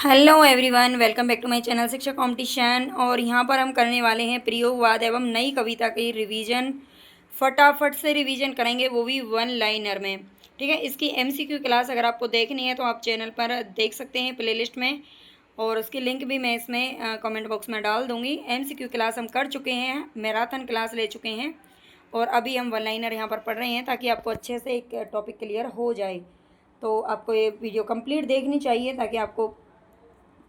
Hello everyone, welcome back to my channel Shiksha competition. और यहाँ पर हम करने वाले हैं प्रयोगवाद एवं नई कविता की रिवीजन। फटाफट से रिवीजन करेंगे, वो भी वन लाइनर में। ठीक है, इसकी एमसीक्यू क्लास अगर आपको देखनी है तो आप चैनल पर देख सकते हैं प्लेलिस्ट में, और उसकी लिंक भी मैं इसमें कमेंट बॉक्स में डाल दूँगी। एमसीक्यू क्लास हम कर चुके हैं, मैराथन क्लास ले चुके हैं, और अभी हम वन लाइनर यहाँ पर पढ़ रहे हैं ताकि आपको अच्छे से एक टॉपिक क्लियर हो जाए। तो आपको ये वीडियो कंप्लीट देखनी चाहिए ताकि आपको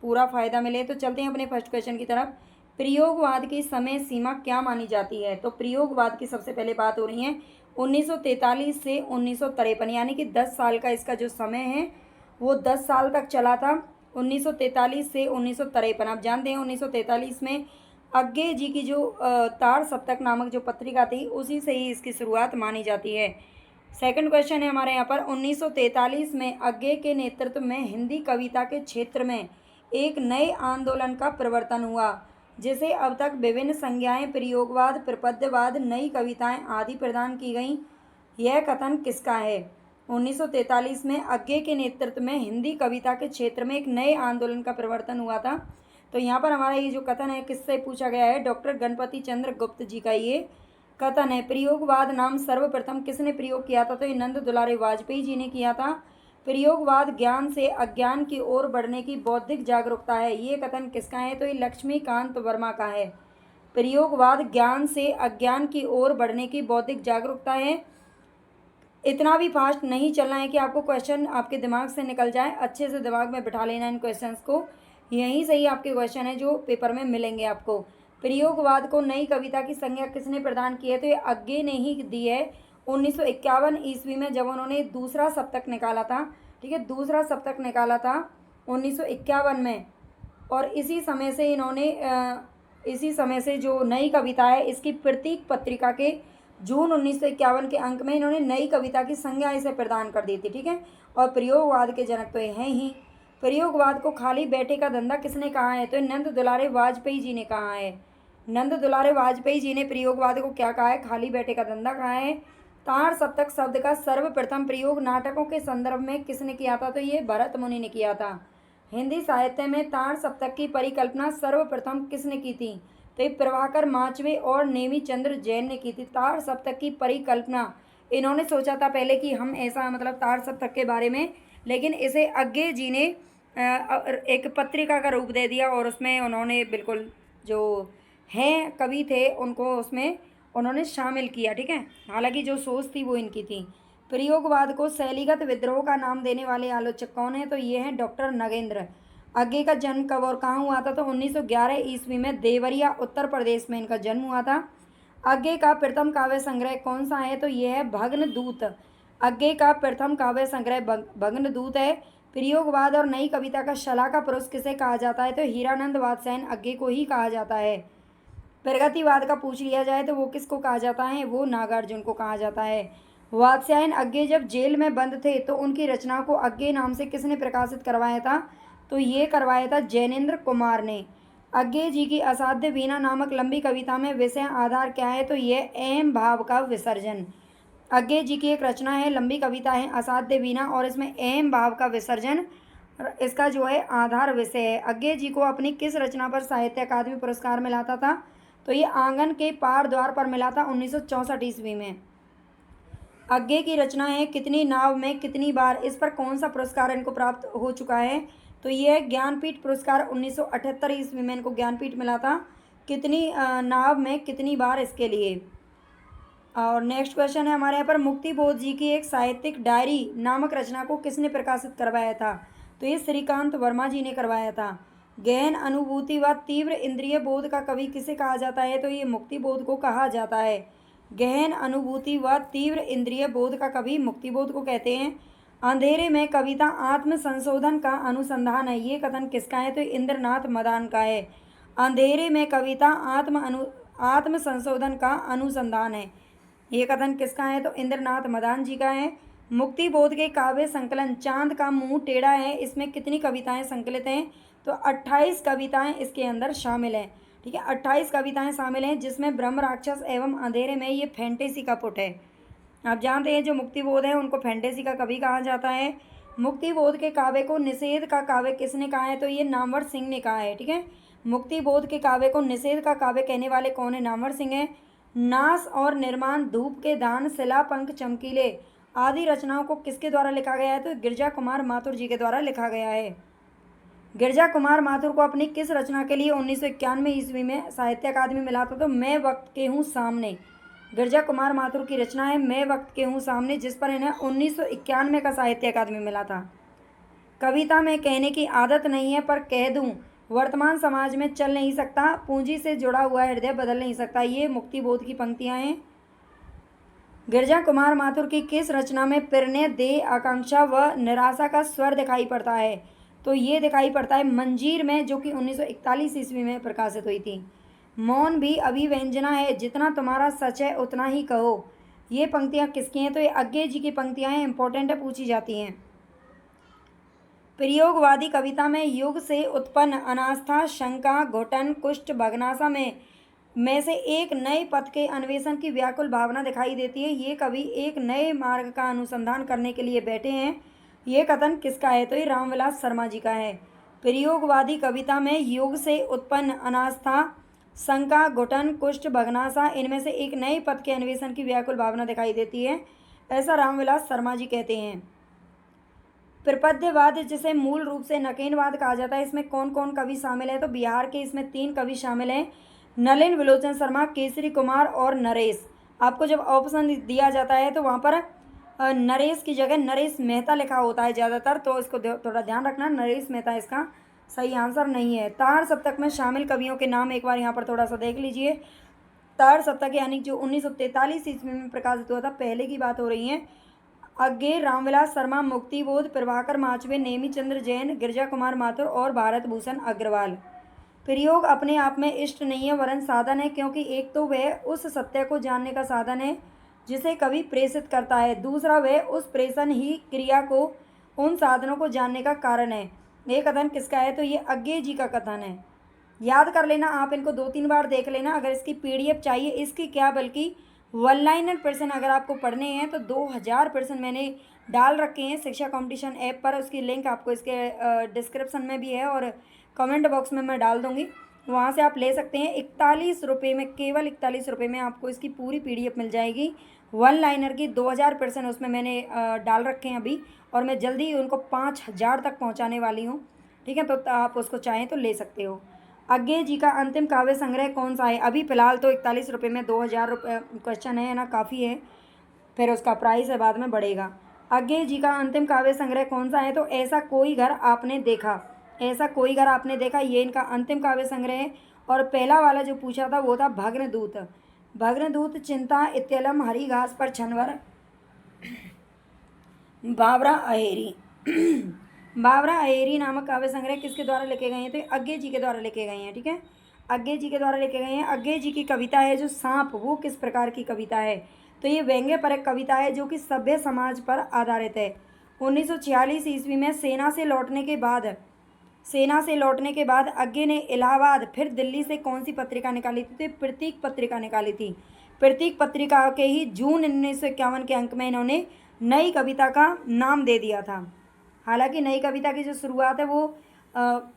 पूरा फ़ायदा मिले। तो चलते हैं अपने फर्स्ट क्वेश्चन की तरफ। प्रयोगवाद की समय सीमा क्या मानी जाती है? तो प्रयोगवाद की सबसे पहले बात हो रही है 1943 से 1953, यानी कि 10 साल का इसका जो समय है वो 10 साल तक चला था, 1943 से 1953। आप जानते हैं 1943 में अज्ञे जी की जो तार सप्तक नामक जो पत्रिका थी, उसी से ही इसकी शुरुआत मानी जाती है। सेकंड क्वेश्चन है हमारे यहाँ पर, 1943 में अज्ञे के नेतृत्व में हिंदी कविता के क्षेत्र में एक नए आंदोलन का प्रवर्तन हुआ, जिसे अब तक विभिन्न संज्ञाएं प्रयोगवाद, प्रपद्यवाद, नई कविताएं आदि प्रदान की गईं। यह कथन किसका है? 1943 में अज्ञे के नेतृत्व में हिंदी कविता के क्षेत्र में एक नए आंदोलन का प्रवर्तन हुआ था। तो यहाँ पर हमारा ये जो कथन है किससे पूछा गया है? डॉक्टर गणपति चंद्र गुप्त जी का ये कथन है। प्रयोगवाद नाम सर्वप्रथम किसने प्रयोग किया था? तो ये नंद दुलारे वाजपेयी जी ने किया था। प्रयोगवाद ज्ञान से अज्ञान की ओर बढ़ने की बौद्धिक जागरूकता है, ये कथन किसका है? तो ये लक्ष्मीकांत वर्मा का है। प्रयोगवाद ज्ञान से अज्ञान की ओर बढ़ने की बौद्धिक जागरूकता है। इतना भी फास्ट नहीं चलना है कि आपको क्वेश्चन आपके दिमाग से निकल जाए, अच्छे से दिमाग में बिठा लेना इन क्वेश्चंस को। यहीं से ही आपके क्वेश्चन है जो पेपर में मिलेंगे आपको। प्रयोगवाद को नई कविता की संज्ञा किसने प्रदान की है? तो ये अज्ञे ने ही दी है 1951 ईस्वी में, जब उन्होंने दूसरा सप्तक निकाला था। ठीक है, दूसरा सप्तक निकाला था 1951 में, और इसी समय से जो नई कविता है इसकी प्रतीक पत्रिका के जून 1951 के अंक में इन्होंने नई कविता की संज्ञा इसे प्रदान कर दी थी। ठीक है, और प्रयोगवाद के जनक तो ये हैं ही। प्रयोगवाद को खाली बैठे का धंधा किसने कहा है? तो नंद दुलारे वाजपेयी जी ने कहा है। नंद दुलारे वाजपेयी जी ने प्रयोगवाद को क्या कहा है? खाली बैठे का धंधा कहा है। तार सप्तक शब्द का सर्वप्रथम प्रयोग नाटकों के संदर्भ में किसने किया था? तो ये भरत मुनि ने किया था। हिंदी साहित्य में तार सप्तक की परिकल्पना सर्वप्रथम किसने की थी? तो ये प्रभाकर माचवे और नेमी चंद्र जैन ने की थी। तार सप्तक की परिकल्पना इन्होंने सोचा था पहले कि हम ऐसा मतलब तार सप्तक के बारे में, लेकिन इसे अज्ञे जी ने एक पत्रिका का रूप दे दिया, और उसमें उन्होंने बिल्कुल जो हैं कवि थे उनको उसमें उन्होंने शामिल किया। ठीक है, हालांकि जो सोच थी वो इनकी थी। प्रयोगवाद को शैलीगत विद्रोह का नाम देने वाले आलोचक कौन है? तो ये हैं डॉक्टर नगेंद्र। अज्ञे का जन्म कब और कहाँ हुआ था? तो 1911 ईस्वी में देवरिया उत्तर प्रदेश में इनका जन्म हुआ था। अज्ञे का प्रथम काव्य संग्रह कौन सा है? तो यह है भग्नदूत। अज्ञे का प्रथम काव्य संग्रह भग्नदूत है। प्रयोगवाद और नई कविता का शलाका पुरुष किसे कहा जाता है? तो हीरानंद वात्स्यायन अज्ञे को ही कहा जाता है। प्रगतिवाद का पूछ लिया जाए तो वो किसको कहा जाता है? वो नागार्जुन को कहा जाता है। वात्स्यायन अज्ञे जब जेल में बंद थे तो उनकी रचना को अज्ञे नाम से किसने प्रकाशित करवाया था? तो ये करवाया था जैनेन्द्र कुमार ने। अज्ञे जी की असाध्य वीणा नामक लंबी कविता में विषय आधार क्या है? तो ये एम भाव का विसर्जन। अज्ञे जी की एक रचना है, लंबी कविता है असाध्य वीणा, और इसमें एम भाव का विसर्जन इसका जो है आधार विषय है। अज्ञे जी को अपनी किस रचना पर साहित्य अकादमी पुरस्कार मिला था? तो ये आंगन के पार द्वार पर मिला था 1964 ईस्वी में। अज्ञे की रचना है कितनी नाव में कितनी बार, इस पर कौन सा पुरस्कार इनको प्राप्त हो चुका है? तो ये ज्ञानपीठ पुरस्कार 1978 ईस्वी में इनको ज्ञानपीठ मिला था, कितनी नाव में कितनी बार, इसके लिए। और नेक्स्ट क्वेश्चन है हमारे यहाँ पर, मुक्तिबोध जी की एक साहित्यिक डायरी नामक रचना को किसने प्रकाशित करवाया था? तो ये श्रीकांत वर्मा जी ने करवाया था। गहन अनुभूति व तीव्र इंद्रिय बोध का कवि किसे कहा जाता है? तो ये मुक्तिबोध को कहा जाता है। गहन अनुभूति व तीव्र इंद्रिय बोध का कवि मुक्तिबोध को कहते हैं। अंधेरे में कविता आत्म संशोधन का अनुसंधान है, ये कथन किसका है? तो इंद्रनाथ मदान का है। अंधेरे में कविता आत्म संशोधन का अनुसंधान है, ये कथन किसका है? तो इंद्रनाथ मदान जी का है। मुक्तिबोध के काव्य संकलन चांद का मुंह टेढ़ा है, इसमें कितनी कविताएं संकलित हैं? तो 28 कविताएं इसके अंदर शामिल हैं। ठीक है, 28 कविताएं शामिल हैं, जिसमें ब्रह्म राक्षस एवं अंधेरे में ये फैंटेसी का पुट है। आप जानते हैं जो मुक्तिबोध है उनको फैंटेसी का कवि कहा जाता है। मुक्ति बोध के काव्य को निषेध का काव्य किसने कहा है? तो ये नामवर सिंह ने कहा है। ठीक है, मुक्ति बोध के काव्य को निषेध का काव्य कहने वाले कौन है? नामवर सिंह है। नाश और निर्माण, धूप के दान, शिला पंख चमकीले आदि रचनाओं को किसके द्वारा लिखा गया है? तो गिरजा कुमार माथुर जी के द्वारा लिखा गया है। गिरजा कुमार माथुर को अपनी किस रचना के लिए 1991 ईस्वी में साहित्य अकादमी मिला था? तो मैं वक्त के हूँ सामने। गिरजा कुमार माथुर की रचना है मैं वक्त के हूँ सामने, जिस पर इन्हें 1991 का साहित्य अकादमी मिला था। कविता में कहने की आदत नहीं है पर कह दूं, वर्तमान समाज में चल नहीं सकता, पूंजी से जुड़ा हुआ हृदय बदल नहीं सकता। ये मुक्ति बोध की पंक्तियां हैं। गिरजा कुमार माथुर की किस रचना में प्रणय, देह, आकांक्षा व निराशा का स्वर दिखाई पड़ता है? तो ये दिखाई पड़ता है मंजीर में, जो कि 1941 ईस्वी में प्रकाशित हुई थी। मौन भी अभिव्यंजना है, जितना तुम्हारा सच है उतना ही कहो। ये पंक्तियां किसकी हैं? तो ये अज्ञे जी की पंक्तियां हैं, इंपॉर्टेंट है, पूछी जाती हैं। प्रयोगवादी कविता में युग से उत्पन्न अनास्था, शंका, घुटन, कुष्ठ, भग्नाशा में से एक नए पथ के अन्वेषण की व्याकुल भावना दिखाई देती है। ये कवि एक नए मार्ग का अनुसंधान करने के लिए बैठे हैं। ये कथन किसका है? तो ये रामविलास शर्मा जी का है। प्रयोगवादी कविता में युग से उत्पन्न अनास्था, शंका, घुटन, कुष्ठ, भग्नाशा इनमें से एक नए पथ के अन्वेषण की व्याकुल भावना दिखाई देती है, ऐसा रामविलास शर्मा जी कहते हैं। प्रपद्यवाद, जिसे मूल रूप से नकेनवाद कहा जाता है, इसमें कौन कौन कवि शामिल है? तो बिहार के इसमें 3 कवि शामिल हैं, नलिन विलोचन शर्मा, केसरी कुमार और नरेश। आपको जब ऑप्शन दिया जाता है तो वहाँ पर नरेश की जगह नरेश मेहता लिखा होता है ज़्यादातर, तो इसको थोड़ा ध्यान रखना, नरेश मेहता इसका सही आंसर नहीं है। ताड़ सप्तक में शामिल कवियों के नाम एक बार यहाँ पर थोड़ा सा देख लीजिए। ताड़ सप्तक यानी जो 1943 ईस्वी में प्रकाशित हुआ था, पहले की बात हो रही है। अज्ञे, रामविलास शर्मा, मुक्तिबोध, प्रभाकर माचवे, नेमीचंद्र जैन, गिरजा कुमार माथुर और भारत भूषण अग्रवाल। प्रयोग अपने आप में इष्ट नहीं है वरन साधन है, क्योंकि एक तो वह उस सत्य को जानने का साधन है जिसे कवि प्रेषित करता है, दूसरा वह उस प्रेषण ही क्रिया को, उन साधनों को जानने का कारण है। ये कथन किसका है? तो ये अज्ञे जी का कथन है। याद कर लेना, आप इनको 2-3 बार देख लेना। अगर इसकी PDF चाहिए, इसकी क्या बल्कि 1 लाइनर प्रश्न अगर आपको पढ़ने हैं तो 2000 प्रश्न मैंने डाल रखे हैं शिक्षा कंपटीशन ऐप पर। उसकी लिंक आपको इसके डिस्क्रिप्शन में भी है और कमेंट बॉक्स में मैं डाल दूंगी, वहाँ से आप ले सकते हैं। 41 रुपये में, केवल 41 रुपये में आपको इसकी पूरी PDF मिल जाएगी। 1 लाइनर की 2000 प्रश्न उसमें मैंने डाल रखे हैं अभी, और मैं जल्दी ही उनको 5000 तक पहुँचाने वाली हूँ। ठीक है, तो आप उसको चाहें तो ले सकते हो। अज्ञे जी का अंतिम काव्य संग्रह कौन सा है? अभी फिलहाल तो 41 रुपये में 2000 रुपये क्वेश्चन है ना, काफ़ी है, फिर उसका प्राइस है बाद में बढ़ेगा। अज्ञे जी का अंतिम काव्य संग्रह कौन सा है? तो ऐसा कोई घर आपने देखा, ऐसा कोई घर आपने देखा, ये इनका अंतिम काव्य संग्रह है। और पहला वाला जो पूछा था वो था भग्नदूत। भग्नदूत, चिंता, इत्यलम, हरी घास पर छनवर, बावरा अहेरी बावरा अहेरी नामक काव्य संग्रह किसके द्वारा लिखे गए हैं? तो अज्ञे जी के द्वारा लिखे गए हैं। ठीक है, अज्ञे जी के द्वारा लिखे गए हैं। अज्ञे जी की कविता है जो सांप, वो किस प्रकार की कविता है? तो ये व्यंग्य परक कविता है जो कि सभ्य समाज पर आधारित है। 1946 ईस्वी में सेना से लौटने के बाद अज्ञे ने इलाहाबाद फिर दिल्ली से कौन सी पत्रिका निकाली थी? तो प्रतीक पत्रिका निकाली थी। प्रतीक पत्रिका के ही जून 1951 के अंक में इन्होंने नई कविता का नाम दे दिया था। हालांकि नई कविता की जो शुरुआत है वो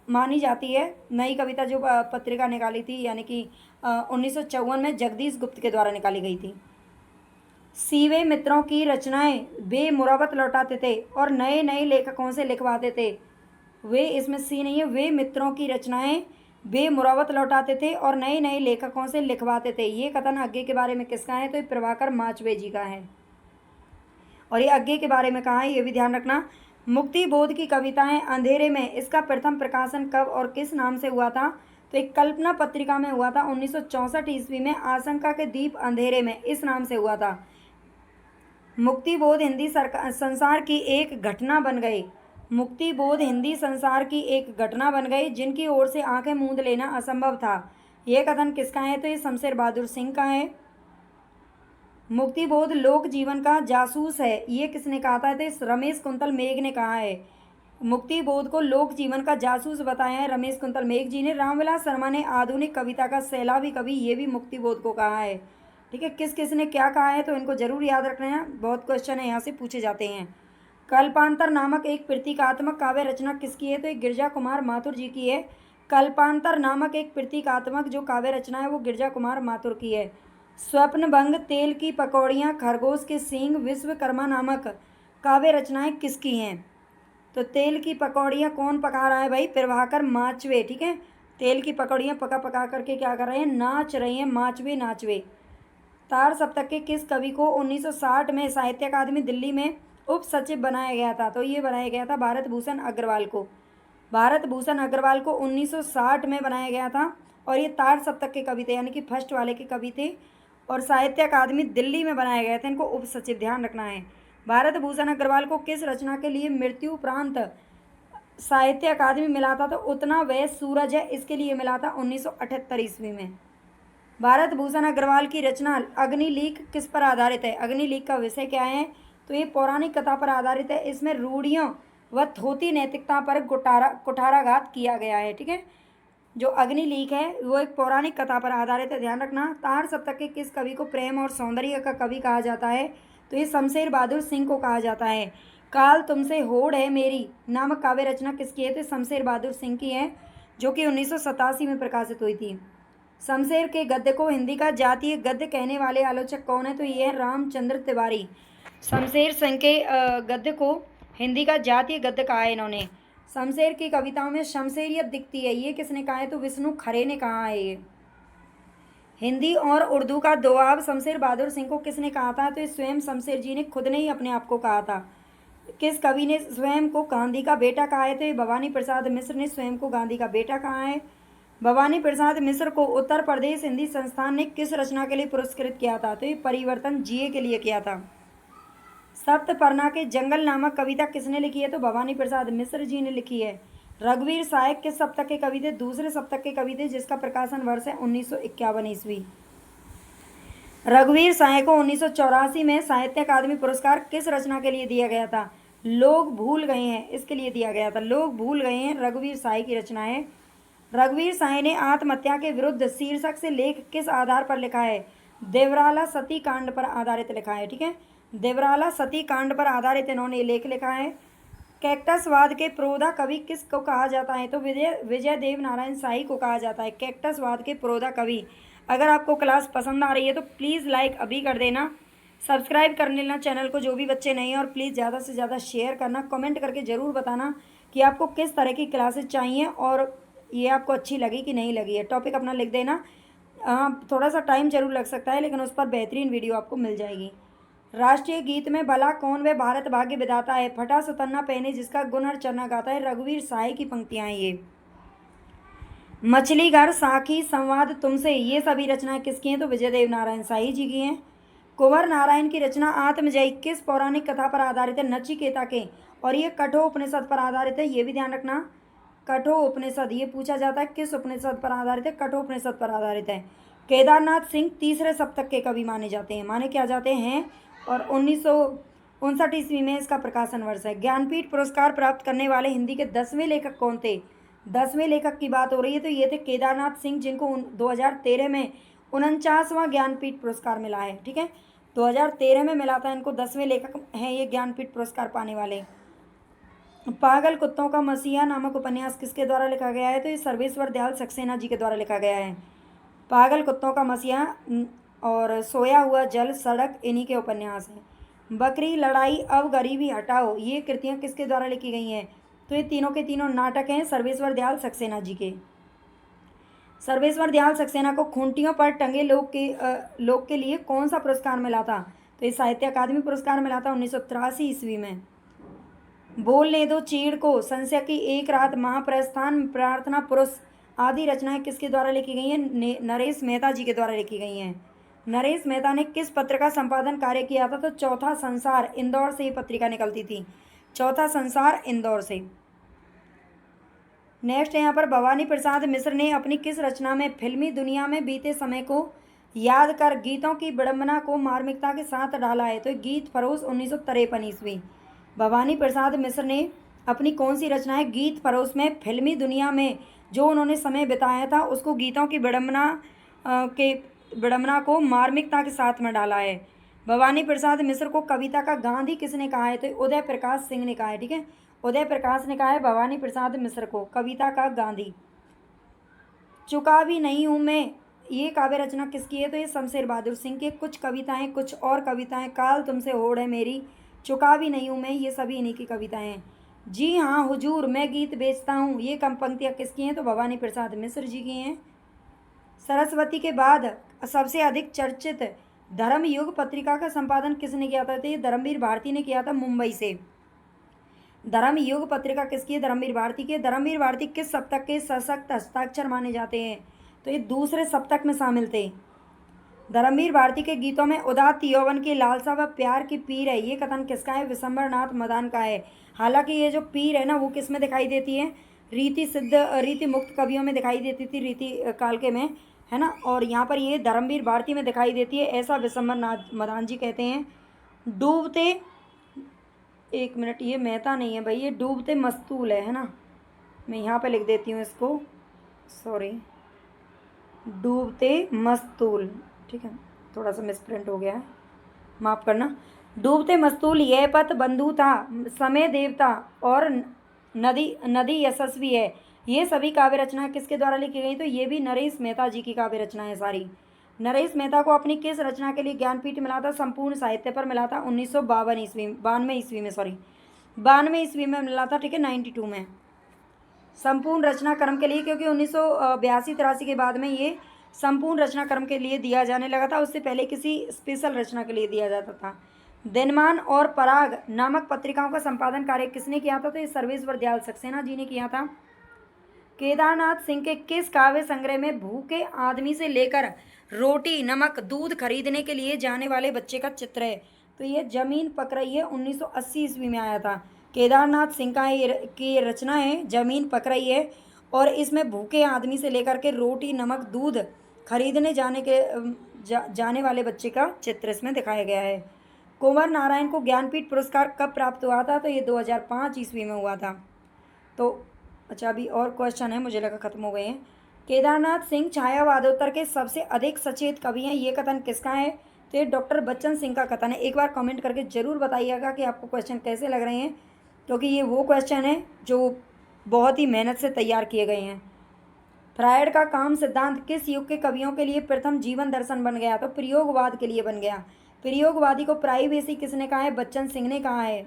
मानी जाती है। नई कविता जो पत्रिका निकाली थी यानी कि 1954 में जगदीश गुप्त के द्वारा निकाली गई थी। सीवे मित्रों की रचनाएं वे मुरावत लौटाते थे और नए नए लेखकों से लिखवाते थे। वे, इसमें सी नहीं है, वे मित्रों की रचनाएं वे मुरावत लौटाते थे और नए नए लेखकों से लिखवाते थे। ये कथन अज्ञे के बारे में किसका है? तो ये प्रभाकर माचवे जी का है। और ये अज्ञे के बारे में कहा है, ये भी ध्यान रखना। मुक्ति बोध की कविताएं अंधेरे में, इसका प्रथम प्रकाशन कब और किस नाम से हुआ था? तो एक कल्पना पत्रिका में हुआ था 1964 ईस्वी में। आशंका के दीप अंधेरे में, इस नाम से हुआ था। मुक्ति बोध हिंदी संसार की एक घटना बन गए। मुक्ति बोध हिंदी संसार की एक घटना बन गई जिनकी ओर से आंखें मूंद लेना असंभव था। यह कथन किसका है? तो ये शमशेर बहादुर सिंह का है। मुक्ति बोध लोक जीवन का जासूस है, ये किसने कहा था? तो रमेश कुंतल मेघ ने कहा है। मुक्ति बोध को लोक जीवन का जासूस बताया है रमेश कुंतल मेघ जी ने। रामविलास शर्मा ने आधुनिक कविता का सैलाबी कवि, ये भी मुक्ति बोध को कहा है। ठीक है, किस किस ने क्या कहा है तो इनको जरूर याद रखना है, बहुत क्वेश्चन है यहाँ से पूछे जाते हैं। कल्पांतर नामक एक प्रतीकात्मक काव्य रचना किसकी है? तो ये गिरजा कुमार माथुर जी की है। कल्पांतर नामक एक प्रतीकात्मक जो काव्य रचना है वो गिरजा कुमार माथुर की है। स्वप्नभंग, तेल की पकौड़ियाँ, खरगोश के सींग, विश्वकर्मा नामक काव्य रचनाएं किसकी हैं? तो तेल की पकौड़ियाँ कौन पका रहा है भाई? प्रभाकर माचवे। ठीक है, तेल की पकौड़ियाँ पका पका करके क्या कर रहे हैं? नाच रहे हैं माचवे नाचवे। तार सप्तक के किस कवि को 1960 में साहित्य अकादमी दिल्ली में उप सचिव बनाया गया था? तो ये बनाया गया था भारत भूषण अग्रवाल को। भारत भूषण अग्रवाल को 1960 में बनाया गया था और ये तार सप्तक के कवि थे, यानी कि फर्स्ट वाले के कवि थे और साहित्य अकादमी दिल्ली में बनाए गए थे। इनको उप सचिव ध्यान रखना है। भारत भूषण अग्रवाल को किस रचना के लिए मृत्यु उपरांत साहित्य अकादमी मिला था? तो उतना वह सूरज है, इसके लिए मिला था 1978 ईस्वी में। भारत भूषण अग्रवाल की रचना अग्निलीक किस पर आधारित है? अग्निलीक का विषय क्या है? तो ये पौराणिक कथा पर आधारित है। इसमें रूढ़ियों व थोती नैतिकता पर कुठाराघात किया गया है। ठीक है, जो अग्निलीक है वो एक पौराणिक कथा पर आधारित है, ध्यान रखना। तार सप्तक के किस कवि को प्रेम और सौंदर्य का कवि कहा जाता है? तो ये शमशेर बहादुर सिंह को कहा जाता है। काल तुमसे होड़ है मेरी नामक काव्य रचना किसकी है? तो शमशेर बहादुर सिंह की है, जो कि 1987 में प्रकाशित हुई थी। शमशेर के गद्य को हिंदी का जातीय गद्य कहने वाले आलोचक कौन है? तो ये है रामचंद्र तिवारी। शमशेर सिंह के गद्य को हिंदी का जातीय गद्य कहा है इन्होंने। शमशेर की कविताओं में शमशेरियत दिखती है, ये किसने कहा है? तो विष्णु खरे ने कहा है। ये हिंदी और उर्दू का दोआब शमशेर बहादुर सिंह को किसने कहा था? तो स्वयं शमशेर जी ने खुद ने ही अपने आप को कहा था। किस कवि ने स्वयं को गांधी का बेटा कहा है? तो ये भवानी प्रसाद मिश्र ने स्वयं को गांधी का बेटा कहा है। भवानी प्रसाद मिश्र को उत्तर प्रदेश हिंदी संस्थान ने किस रचना के लिए पुरस्कृत किया था? तो ये परिवर्तन जिए के लिए किया था। सप्तपर्णा के जंगल नामक कविता किसने लिखी है? तो भवानी प्रसाद मिश्र जी ने लिखी है। रघुवीर सहाय किस सप्तक के कवि थे? दूसरे सप्तक के कवि थे, जिसका प्रकाशन वर्ष है 1951 ईस्वी। रघुवीर सहाय को 1984 में साहित्य अकादमी पुरस्कार किस रचना के लिए दिया गया था? लोग भूल गए हैं, इसके लिए दिया गया था। लोग भूल गए हैं रघुवीर सहाय की रचना है। रघुवीर सहाय ने आत्महत्या के विरुद्ध शीर्षक से लेख किस आधार पर लिखा है? देवराला सती कांड पर आधारित लिखा है। ठीक है, देवराला सती कांड पर आधारित इन्होंने लेख लिखा है। कैक्टसवाद के प्रोधा कवि किसको कहा जाता है? तो विजय देव नारायण शाही को कहा जाता है कैक्टसवाद के प्रोधा कवि। अगर आपको क्लास पसंद आ रही है तो प्लीज़ लाइक अभी कर देना, सब्सक्राइब कर लेना चैनल को जो भी बच्चे नहीं हैं, और प्लीज़ ज़्यादा से ज़्यादा शेयर करना। कमेंट करके ज़रूर बताना कि आपको किस तरह की क्लासेस चाहिए और ये आपको अच्छी लगी कि नहीं लगी है। टॉपिक अपना लिख देना। थोड़ा सा टाइम जरूर लग सकता है, लेकिन उस पर बेहतरीन वीडियो आपको मिल जाएगी। राष्ट्रीय गीत में भला कौन वे भारत भाग्य विधाता है? फटा सुतन्ना पहने जिसका गुनहर चरना गाता है। रघुवीर सहाय की पंक्तियां हैं ये। मछली घर, साखी, संवाद तुमसे, ये सभी रचनाएं किसकी हैं? तो विजय देव नारायण शाही जी की हैं। कुंवर नारायण की रचना आत्मजयी किस पौराणिक कथा पर आधारित है? नचिकेता के, और ये कठोपनिषद पर आधारित है, ये भी ध्यान रखना। कठोपनिषद, ये पूछा जाता है किस उपनिषद पर आधारित है? कठोपनिषद पर आधारित है। केदारनाथ सिंह तीसरे सप्तक के कवि माने जाते हैं, माने क्या जाते हैं, और 1959 ईस्वी में इसका प्रकाशन वर्ष है। ज्ञानपीठ पुरस्कार प्राप्त करने वाले हिंदी के 10वें लेखक कौन थे? 10वें लेखक की बात हो रही है तो ये थे केदारनाथ सिंह, जिनको 2013 में 49वां ज्ञानपीठ पुरस्कार मिला है। ठीक है, 2013 में मिला था इनको। 10वें लेखक हैं ये ज्ञानपीठ पुरस्कार पाने वाले। पागल कुत्तों का मसीहा नामक उपन्यास किसके द्वारा लिखा गया है? तो ये सर्वेश्वर दयाल सक्सेना जी के द्वारा लिखा गया है। पागल कुत्तों का मसीहा और सोया हुआ जल सड़क इन्हीं के उपन्यास हैं। बकरी लड़ाई अब गरीबी हटाओ, ये कृतियाँ किसके द्वारा लिखी गई हैं? तो ये तीनों के तीनों नाटक हैं सर्वेश्वर दयाल सक्सेना जी के। सर्वेश्वर दयाल सक्सेना को खूंटियों पर टंगे लोग के लिए कौन सा पुरस्कार मिला था? तो ये साहित्य अकादमी पुरस्कार मिला था 1983 ईस्वी में। बोलने दो चीड़ को, संशय की एक रात, महाप्रस्थान, प्रार्थना पुरुष आदि रचनाएं किसके द्वारा लिखी गई हैं? नरेश मेहता जी के द्वारा लिखी गई हैं। नरेश मेहता ने किस पत्र का संपादन कार्य किया था? तो चौथा संसार, इंदौर से ये पत्रिका निकलती थी। चौथा संसार इंदौर से। नेक्स्ट यहाँ पर भवानी प्रसाद मिश्र ने अपनी किस रचना में फिल्मी दुनिया में बीते समय को याद कर गीतों की विडंबना को मार्मिकता के साथ डाला है? तो गीत फरोश 1953 ईस्वी। भवानी प्रसाद मिश्र ने अपनी कौन सी रचना है? गीत फरोश में फिल्मी दुनिया में जो उन्होंने समय बिताया था उसको गीतों की विडंबना को मार्मिकता के साथ में डाला है। भवानी प्रसाद मिश्र को कविता का गांधी किसने कहा है? तो उदय प्रकाश सिंह ने कहा है। ठीक है, उदय प्रकाश ने कहा है भवानी प्रसाद मिश्र को कविता का गांधी। चुका भी नहीं हूँ मैं, ये काव्य रचना किसकी है? तो ये शमशेर बहादुर सिंह के। कुछ कविताएं, कुछ और कविताएं, काल तुमसे होड़ है मेरी, चुका भी नहीं हूँ मैं, ये सभी इन्हीं की कविताएं हैं। जी हाँ हुजूर मैं गीत बेचता हूँ, ये कम पंक्तियाँ किसकी हैं? तो भवानी प्रसाद मिश्र जी की हैं। सरस्वती के बाद सबसे अधिक चर्चित धर्मयुग पत्रिका का संपादन किसने किया था? तो ये धर्मवीर भारती ने किया था, मुंबई से। धर्मयुग पत्रिका किसकी है? धर्मवीर भारती के। धर्मवीर भारती किस सप्तक के सशक्त हस्ताक्षर माने जाते हैं? तो ये दूसरे सप्तक में शामिल थे। धर्मवीर भारती के गीतों में उदात्त यौवन की लालसा व प्यार की पीर है, ये कथन किसका है? विशंबर नाथ मदान का है। हालांकि ये जो पीर है ना वो किस में दिखाई देती है? रीति मुक्त कवियों में दिखाई देती थी, रीति काल के में, है ना। और यहाँ पर ये धर्मवीर भारती में दिखाई देती है, ऐसा विशंबर नाथ मदान जी कहते हैं। डूबते, एक मिनट, ये मेहता नहीं है भाई, ये डूबते मस्तूल है ना। मैं यहाँ पे लिख देती हूँ इसको, सॉरी, डूबते मस्तूल। ठीक है, थोड़ा सा मिसप्रिंट हो गया है, माफ़ करना। डूबते मस्तूल, यह पथ बंधु था, समय देवता और नदी यशस्वी है, ये सभी काव्य रचना किसके द्वारा लिखी गई? तो ये भी नरेश मेहता जी की काव्य रचना है सारी। नरेश मेहता को अपनी किस रचना के लिए ज्ञानपीठ मिला था? संपूर्ण साहित्य पर मिला था 1952 ईस्वी, 92 ईस्वी में मिला था। ठीक है, 92 में संपूर्ण रचना क्रम के लिए, क्योंकि 1982-83 के बाद में ये संपूर्ण रचना क्रम के लिए दिया जाने लगा था, उससे पहले किसी स्पेशल रचना के लिए दिया जाता था। दिनमान और पराग नामक पत्रिकाओं का संपादन कार्य किसने किया था? तो ये सर्वेश्वर दयाल सक्सेना जी ने किया था। केदारनाथ सिंह के किस काव्य संग्रह में भूखे आदमी से लेकर रोटी नमक दूध खरीदने के लिए जाने वाले बच्चे का चित्र है? तो ये जमीन पक रही है, 1980 ईस्वी में आया था। केदारनाथ सिंह का की रचना है जमीन पक रही है, और इसमें भूखे आदमी से लेकर के रोटी नमक दूध खरीदने जाने वाले बच्चे का चित्र इसमें दिखाया गया है। कुंवर नारायण को ज्ञानपीठ पुरस्कार कब प्राप्त हुआ था? तो ये 2005 ईस्वी में हुआ था। तो अच्छा, अभी और क्वेश्चन है, मुझे लगा खत्म हो गए हैं। केदारनाथ सिंह छायावादोत्तर के सबसे अधिक सचेत कवि हैं, ये कथन किसका है? तो ये डॉक्टर बच्चन सिंह का कथन है। एक बार कमेंट करके ज़रूर बताइएगा कि आपको क्वेश्चन कैसे लग रहे हैं, क्योंकि ये वो क्वेश्चन है जो बहुत ही मेहनत से तैयार किए गए हैं। फ्रायड का काम सिद्धांत किस युग के कवियों के लिए प्रथम जीवन दर्शन बन गया? तो प्रयोगवाद के लिए बन गया। प्रयोगवादी को प्राइवेसी किसने कहा है? बच्चन सिंह ने कहा है।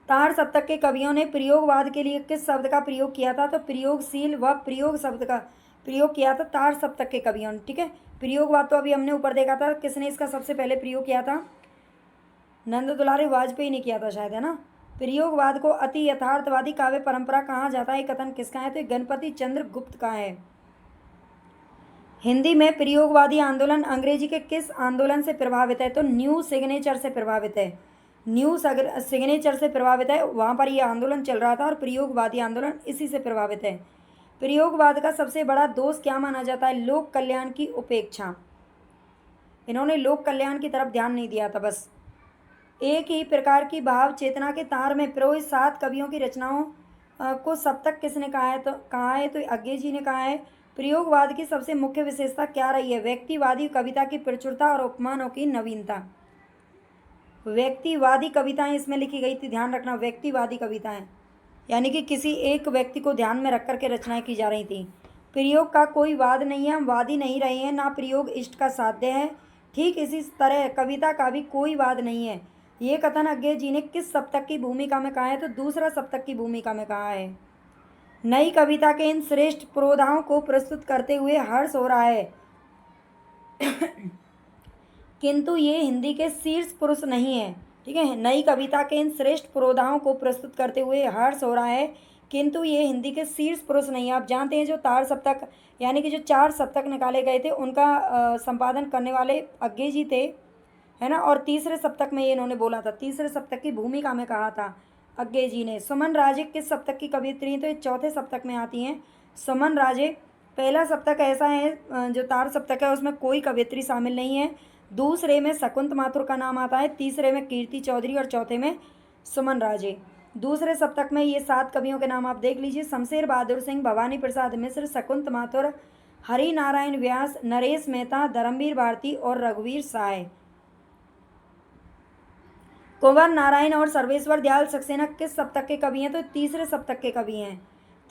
तार सप्तक के कवियों ने प्रयोगवाद के लिए किस शब्द का प्रयोग किया था? तो प्रयोगशील व प्रयोग शब्द का प्रयोग किया था तार सप्तक के कवियों ने। ठीक है, प्रयोगवाद तो अभी हमने ऊपर देखा था, किसने इसका सबसे पहले प्रयोग किया था? नंद दुलारे वाजपेयी ने किया था शायद, है ना। प्रयोगवाद को अति यथार्थवादी काव्य परंपरा कहा जाता है, कथन किसका है? तो गणपति चंद्र गुप्त का है। हिंदी में प्रयोगवादी आंदोलन अंग्रेजी के किस आंदोलन से प्रभावित है? तो न्यू सिग्नेचर से प्रभावित है। न्यू सिग्नेचर से प्रभावित है, वहाँ पर ये आंदोलन चल रहा था, और प्रयोगवादी आंदोलन इसी से प्रभावित है। प्रयोगवाद का सबसे बड़ा दोष क्या माना जाता है? लोक कल्याण की उपेक्षा। इन्होंने लोक कल्याण की तरफ ध्यान नहीं दिया था बस। एक ही प्रकार की भाव चेतना के तार में पिरोई 7 कवियों की रचनाओं को सप्तक किसने कहा है? तो अज्ञे जी ने कहा है। प्रयोगवाद की सबसे मुख्य विशेषता क्या रही है? व्यक्तिवादी कविता की प्रचुरता और उपमानों की नवीनता। व्यक्तिवादी कविताएं इसमें लिखी गई थी, ध्यान रखना, व्यक्तिवादी कविताएं, यानी कि किसी एक व्यक्ति को ध्यान में रख करके रचनाएं की जा रही थी। प्रयोग का कोई वाद नहीं है, हम वादी नहीं रहे हैं, ना प्रयोग इष्ट का साध्य है। ठीक इसी तरह कविता का भी कोई वाद नहीं है। ये कथन अज्ञे जी ने किस सप्तक की भूमिका में कहा है? तो दूसरा सप्तक की भूमिका में कहा है। नई कविता के इन श्रेष्ठ प्रोधाओं को प्रस्तुत करते हुए हर्ष हो रहा है किंतु ये हिंदी के शीर्ष पुरुष नहीं है। ठीक है, नई कविता के इन श्रेष्ठ पुरोधाओं को प्रस्तुत करते हुए हर्ष हो रहा है, किंतु ये हिंदी के शीर्ष पुरुष नहीं है। आप जानते हैं जो तार सप्तक, यानी कि जो 4 सप्तक निकाले गए थे, उनका संपादन करने वाले अज्ञे जी थे, है ना। और तीसरे सप्तक में ये इन्होंने बोला था, तीसरे सप्तक की भूमिका में कहा था अज्ञे जी ने। सुमन राजे किस सप्तक की कवियत्री हैं? तो ये चौथे सप्तक में आती हैं सुमन राजे। पहला सप्तक ऐसा है जो तार सप्तक है, उसमें कोई कवियत्री शामिल नहीं है। दूसरे में शकुंत माथुर का नाम आता है, तीसरे में कीर्ति चौधरी, और चौथे में सुमन राजे। दूसरे सप्तक में ये 7 कवियों के नाम आप देख लीजिए: शमशेर बहादुर सिंह, भवानी प्रसाद मिश्र, शकुंत माथुर, हरि नारायण व्यास, नरेश मेहता, धर्मवीर भारती और रघुवीर साय। कुंवर नारायण और सर्वेश्वर दयाल सक्सेना किस सप्तक के कवि हैं? तो तीसरे सप्तक के कवि हैं।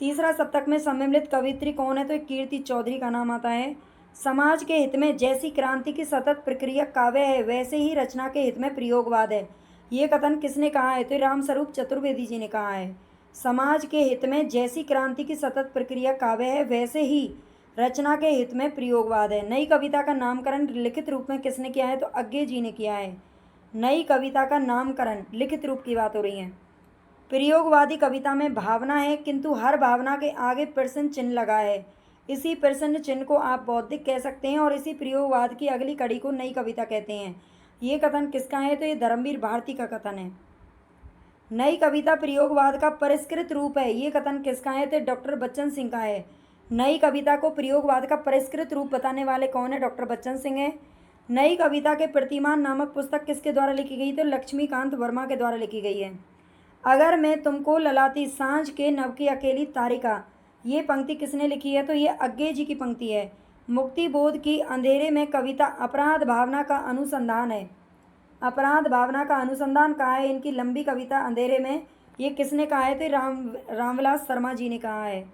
तीसरा सप्तक में सम्मिलित कवियत्री कौन है? तो कीर्ति चौधरी का नाम आता है। समाज के हित में जैसी क्रांति की सतत प्रक्रिया काव्य है, वैसे ही रचना के हित में प्रयोगवाद है। ये कथन किसने कहा है? तो रामस्वरूप चतुर्वेदी जी ने कहा है। समाज के हित में जैसी क्रांति की सतत प्रक्रिया काव्य है, वैसे ही रचना के हित में प्रयोगवाद है। नई कविता का नामकरण लिखित रूप में किसने किया है? तो अज्ञे जी ने किया है। नई कविता का नामकरण लिखित रूप की बात हो रही है। प्रयोगवादी कविता में भावना है, किंतु हर भावना के आगे प्रश्न चिन्ह लगा है। इसी प्रश्न चिन्ह को आप बौद्धिक कह सकते हैं और इसी प्रयोगवाद की अगली कड़ी को नई कविता कहते हैं। ये कथन किसका है? तो ये धर्मवीर भारती का कथन है। नई कविता प्रयोगवाद का परिष्कृत रूप है। ये कथन किसका है? तो डॉक्टर बच्चन सिंह का है। नई कविता को प्रयोगवाद का परिष्कृत रूप बताने वाले कौन है? डॉक्टर बच्चन सिंह है। नई कविता के प्रतिमान नामक पुस्तक किसके द्वारा लिखी गई? तो लक्ष्मीकांत वर्मा के द्वारा लिखी गई है। अगर मैं तुमको ललाती सांझ के नव की अकेली तारिका, ये पंक्ति किसने लिखी है? तो ये अज्ञे जी की पंक्ति है। मुक्ति बोध की अंधेरे में कविता अपराध भावना का अनुसंधान है। अपराध भावना का अनुसंधान कहा है इनकी लंबी कविता अंधेरे में, ये किसने कहा है? तो रामविलास शर्मा जी ने कहा है।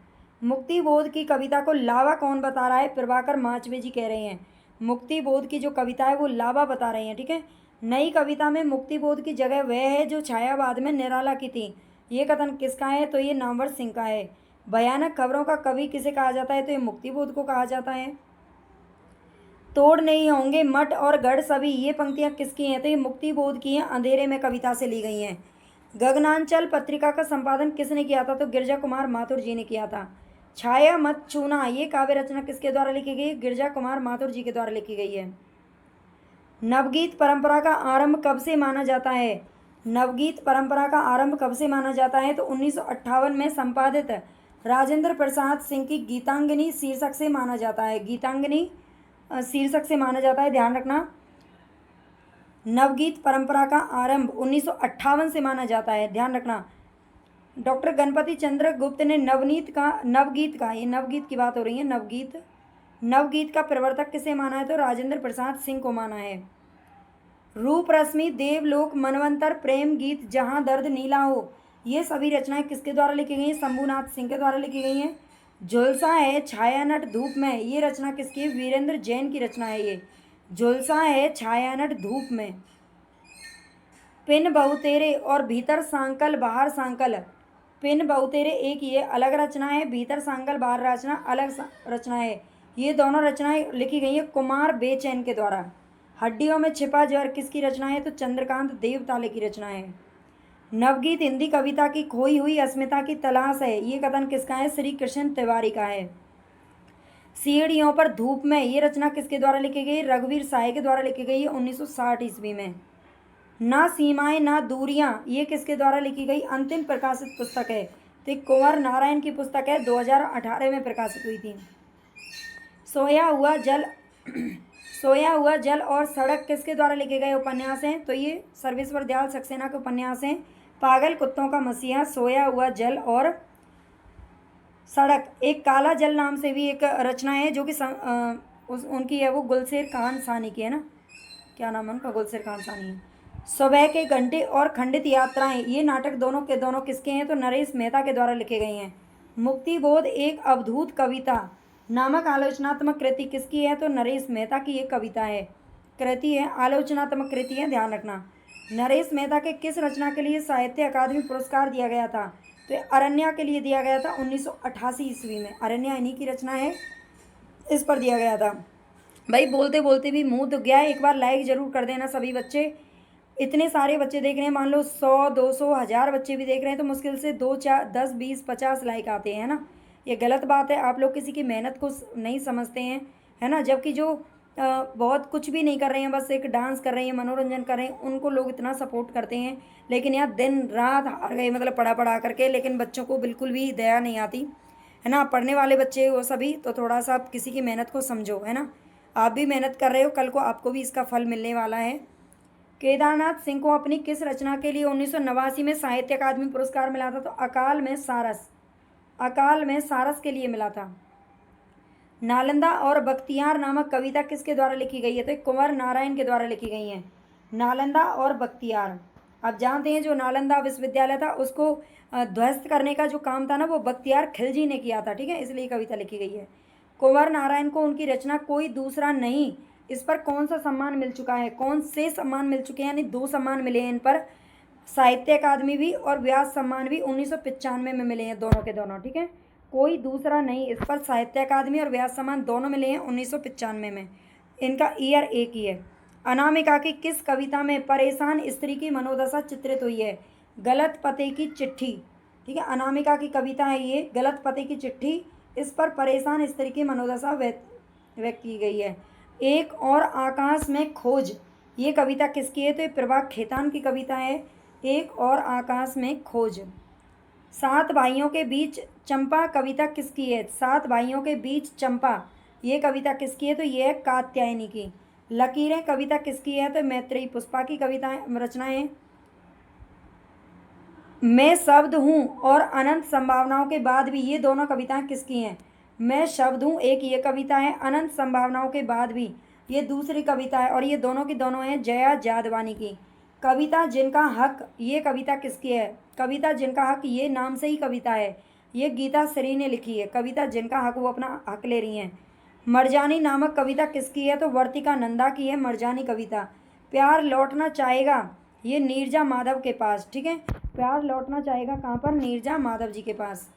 मुक्ति बोध की कविता को लावा कौन बता रहा है? प्रभाकर माचवे जी कह रहे हैं। मुक्ति बोध की जो कविता है वो लावा बता रहे हैं, ठीक है। नई कविता में मुक्ति बोध की जगह वह है जो छायावाद में निराला की थी। ये कथन किसका है? तो ये नामवर सिंह का है। भयानक खबरों का कवि किसे कहा जाता है? तो ये मुक्ति बोध को कहा जाता है। तोड़ नहीं होंगे मठ और गढ़ सभी, ये पंक्तियां किसकी हैं? तो ये मुक्ति बोध की हैं, अंधेरे में कविता से ली गई हैं। गगनांचल पत्रिका का संपादन किसने किया था? तो गिरजा कुमार माथुर जी ने किया था। छाया मत छूना, ये काव्य रचना किसके द्वारा लिखी गई? गिरजा कुमार माथुर जी के द्वारा लिखी गई है। नवगीत परंपरा का आरंभ कब से माना जाता है? नवगीत परंपरा का आरंभ कब से माना जाता है? तो 1958 में संपादित राजेंद्र प्रसाद सिंह की गीतांगनी शीर्षक से माना जाता है। गीतांगनी शीर्षक से माना जाता है, ध्यान रखना। नवगीत परंपरा का आरंभ 1958 से माना जाता है, ध्यान रखना। डॉक्टर गणपति चंद्र गुप्त ने नवगीत का ये नवगीत की बात हो रही है, नवगीत का प्रवर्तक किसे माना है? तो राजेंद्र प्रसाद सिंह को माना है। रूप रश्मि, देवलोक, मनवंतर, प्रेम गीत, जहां दर्द नीला हो, ये सभी रचनाएं किसके द्वारा लिखी गई हैं? शंभुनाथ सिंह के द्वारा लिखी गई हैं। झुलसा है, छायानट, धूप में, ये रचना किसकी है? वीरेंद्र जैन की रचना है। ये झुलसा है, छायानट, धूप में। पिन बहुतेरे और भीतर सांकल बाहर सांकल, पिन बहुतेरे एक ये अलग रचना है, भीतर सांकल बाहर रचना अलग रचना है। ये दोनों रचनाएं लिखी गई हैं कुमार बेचैन के द्वारा। हड्डियों में छिपा जहर किसकी रचना है? तो चंद्रकांत देवताले की रचना है। नवगीत हिंदी कविता की खोई हुई अस्मिता की तलाश है, ये कथन किसका है? श्री कृष्ण तिवारी का है। सीढ़ियों पर धूप में, ये रचना किसके द्वारा लिखी गई? रघुवीर साय के द्वारा लिखी गई है 1960 ईस्वी में। ना सीमाएं ना दूरियां, ये किसके द्वारा लिखी गई? अंतिम प्रकाशित पुस्तक है, तो कुंवर नारायण की पुस्तक है, 2018 में प्रकाशित हुई थी। सोया हुआ जल और सड़क किसके द्वारा लिखे गए उपन्यास हैं? तो ये सर्वेश्वर दयाल सक्सेना के उपन्यास हैं। पागल कुत्तों का मसीहा, सोया हुआ जल और सड़क। एक काला जल नाम से भी एक रचना है जो कि उनकी है, वो गुलशेर खान सानी की है ना, क्या नाम है उनका? गुलशेर खान सानी है। सुबह के घंटे और खंडित यात्राएं, ये नाटक दोनों के दोनों किसके हैं? तो नरेश मेहता के द्वारा लिखे गए हैं। मुक्ति बोध एक अवधूत कविता नामक आलोचनात्मक कृति किसकी है? तो नरेश मेहता की एक कविता है, कृति है, आलोचनात्मक कृति है, ध्यान रखना। नरेश मेहता के किस रचना के लिए साहित्य अकादमी पुरस्कार दिया गया था? तो अरण्या के लिए दिया गया था 1988 ईस्वी में। अरण्या इन्हीं की रचना है, इस पर दिया गया था। भाई बोलते बोलते भी मुंह दुख गया है, एक बार लाइक ज़रूर कर देना सभी बच्चे। इतने सारे बच्चे देख रहे हैं, मान लो 100 200 1000 बच्चे भी देख रहे हैं तो मुश्किल से 2 4 10 20 50 लाइक आते हैं ना। ये गलत बात है, आप लोग किसी की मेहनत को नहीं समझते हैं, है ना। जबकि जो बहुत कुछ भी नहीं कर रहे हैं, बस एक डांस कर रहे हैं, मनोरंजन कर रहे हैं, उनको लोग इतना सपोर्ट करते हैं। लेकिन यार दिन रात हार गए, मतलब पढ़ा करके, लेकिन बच्चों को बिल्कुल भी दया नहीं आती, है ना। पढ़ने वाले बच्चे वो सभी, तो थोड़ा सा आप किसी की मेहनत को समझो, है ना। आप भी मेहनत कर रहे हो, कल को आपको भी इसका फल मिलने वाला है। केदारनाथ सिंह को अपनी किस रचना के लिए 1989 में साहित्य अकादमी पुरस्कार मिला था? तो अकाल में सारस के लिए मिला था। नालंदा और बख्तियार नामक कविता किसके द्वारा लिखी गई है? तो कुंवर नारायण के द्वारा लिखी गई है, नालंदा और बख्तियार। आप जानते हैं जो नालंदा विश्वविद्यालय था उसको ध्वस्त करने का जो काम था ना वो बख्तियार खिलजी ने किया था, ठीक है, इसलिए कविता लिखी गई है। कुंवर नारायण को उनकी रचना कोई दूसरा नहीं, इस पर कौन सा सम्मान मिल चुका है, कौन से सम्मान मिल चुके हैं, यानी 2 सम्मान मिले हैं इन पर, साहित्य अकादमी भी और व्यास सम्मान भी 1995 में मिले हैं, दोनों के दोनों, ठीक है, कोई दूसरा नहीं, इस पर साहित्य अकादमी और व्यास सम्मान दोनों मिले हैं 1995 में। इनका ईयर एक ही है। अनामिका की किस कविता में परेशान स्त्री की मनोदशा चित्रित हुई है? गलत पते की चिट्ठी, ठीक है, अनामिका की कविता है ये, गलत पते की चिट्ठी, इस पर परेशान स्त्री की मनोदशा व्यक्त की गई है। एक और आकाश में खोज, ये कविता किसकी है? तो ये प्रभा खेतान की कविता है, एक और आकाश में खोज। 7 भाइयों के बीच चंपा कविता किसकी है? 7 भाइयों के बीच चंपा, ये कविता किसकी है? तो ये है कात्यायनी की। लकीरें कविता किसकी है? तो मैत्रेयी पुष्पा की कविताएं रचनाएं। मैं शब्द हूँ और अनंत संभावनाओं के बाद भी, ये दोनों कविताएं किसकी हैं? मैं शब्द हूँ एक ये कविता है, अनंत संभावनाओं के बाद भी ये दूसरी कविता है, और ये दोनों की दोनों हैं जया जादवानी की। कविता जिनका हक, ये कविता किसकी है? कविता जिनका हक, ये नाम से ही कविता है, ये गीता श्री ने लिखी है। कविता जिनका हक, वो अपना हक ले रही हैं। मरजानी नामक कविता किसकी है? तो वर्तिका नंदा की है मरजानी कविता। प्यार लौटना चाहेगा, ये नीरजा माधव के पास, ठीक है, प्यार लौटना चाहेगा कहाँ पर? नीरजा माधव जी के पास।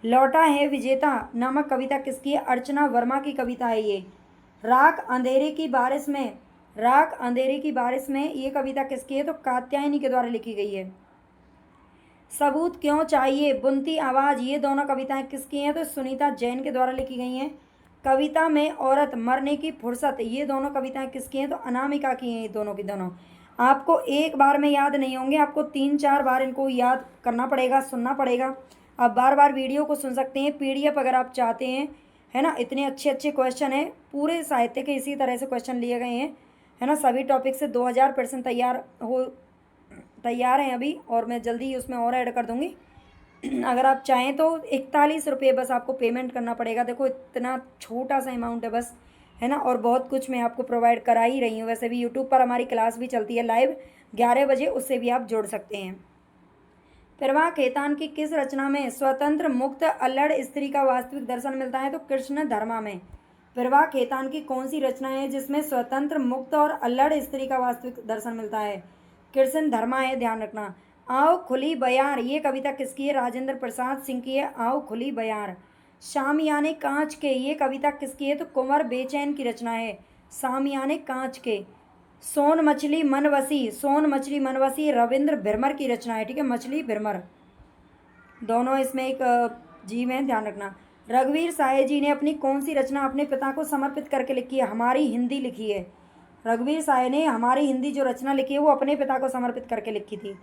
लौटा है विजेता नामक कविता किसकी है? अर्चना वर्मा की कविता है ये। राख अंधेरे की बारिश में, राख अंधेरे की बारिश में, ये कविता किसकी है? तो कात्यायनी के द्वारा लिखी गई है। सबूत क्यों चाहिए, बुनती आवाज़, ये दोनों कविताएं किसकी हैं? तो सुनीता जैन के द्वारा लिखी गई हैं। कविता में औरत, मरने की फुर्सत, ये दोनों कविताएं किसकी हैं? तो अनामिका की हैं ये दोनों की दोनों। आपको एक बार में याद नहीं होंगे, आपको 3-4 बार इनको याद करना पड़ेगा, सुनना पड़ेगा। आप बार बार वीडियो को सुन सकते हैं, PDF अगर आप चाहते हैं, है ना, इतने अच्छे अच्छे क्वेश्चन हैं, पूरे साहित्य के इसी तरह से क्वेश्चन लिए गए हैं, है ना, सभी टॉपिक से 2000% तैयार हैं अभी, और मैं जल्दी ही उसमें और ऐड कर दूँगी। अगर आप चाहें तो 41 रुपये बस आपको पेमेंट करना पड़ेगा। देखो इतना छोटा सा अमाउंट है बस, है ना, और बहुत कुछ मैं आपको प्रोवाइड करा ही रही हूँ। वैसे भी यूट्यूब पर हमारी क्लास भी चलती है लाइव 11 बजे, उससे भी आप जुड़ सकते हैं। प्रभा खेतान की किस रचना में स्वतंत्र मुक्त अल्लड़ स्त्री का वास्तविक दर्शन मिलता है? तो कृष्ण धर्मा में। प्रभा खेतान की कौन सी रचना है जिसमें स्वतंत्र मुक्त और अल्लड़ स्त्री का वास्तविक दर्शन मिलता है? कृष्ण धर्मा है, ध्यान रखना। आओ खुली बयार, ये कविता किसकी है? राजेंद्र प्रसाद सिंह की है, आओ खुली बयार। शामियाने कांच के, ये कविता किसकी है? तो कुंवर बेचैन की रचना है, शामियाने कांच के। सोन मछली मनवसी, सोन मछली मनवसी रविंद्र भिरमर की रचना है, ठीक है, मछली भिरमर, दोनों इसमें एक जीव है, ध्यान रखना। रघुवीर साये जी ने अपनी कौन सी रचना अपने पिता को समर्पित करके लिखी है? हमारी हिंदी लिखी है। रघुवीर साये ने हमारी हिंदी जो रचना लिखी है वो अपने पिता को समर्पित करके लिखी थी।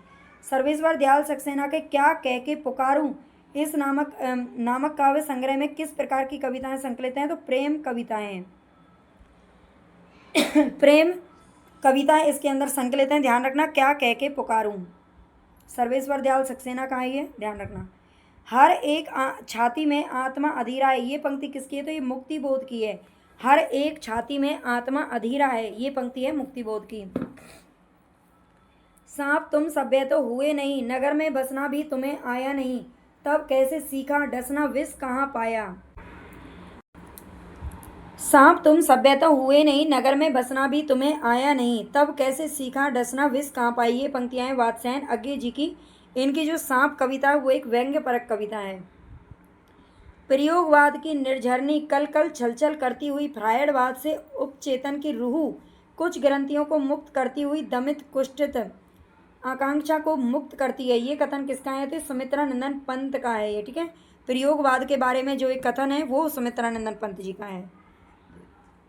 सर्वेश्वर दयाल सक्सेना के क्या कह के पुकारूं, इस नामक काव्य संग्रह में किस प्रकार की कविताएं संकलित हैं? तो प्रेम कविताएं प्रेम कविताएं इसके अंदर संकलित हैं, ध्यान रखना। क्या कह के पुकारूं, सर्वेश्वर दयाल सक्सेना का है ये, ध्यान रखना। हर एक छाती में आत्मा अधीरा है, ये पंक्ति किसकी है? तो ये मुक्ति बोध की है। हर एक छाती में आत्मा अधीरा है, ये पंक्ति है मुक्ति बोध की। सांप तुम सभ्य तो हुए नहीं, नगर में बसना भी तुम्हें आया नहीं, तब कैसे सीखा डसना विष कहाँ पाया। सांप तुम सभ्य तो हुए नहीं, नगर में बसना भी तुम्हें आया नहीं, तब कैसे सीखा डसना विष कहाँ पाई, ये पंक्तियां हैं वात्स्यायन अज्ञे जी की। इनकी जो सांप कविता है वो एक व्यंग्य परक कविता है। प्रयोगवाद की निर्झरनी कल कल छलछल करती हुई फ्रायडवाद से उपचेतन की रूह कुछ ग्रंथियों को मुक्त करती हुई दमित कुष्ठित आकांक्षा को मुक्त करती है, ये कथन किसका है? तो सुमित्रा नंदन पंत का है ये, ठीक है। प्रयोगवाद के बारे में जो एक कथन है वो सुमित्रा नंदन पंत जी का है।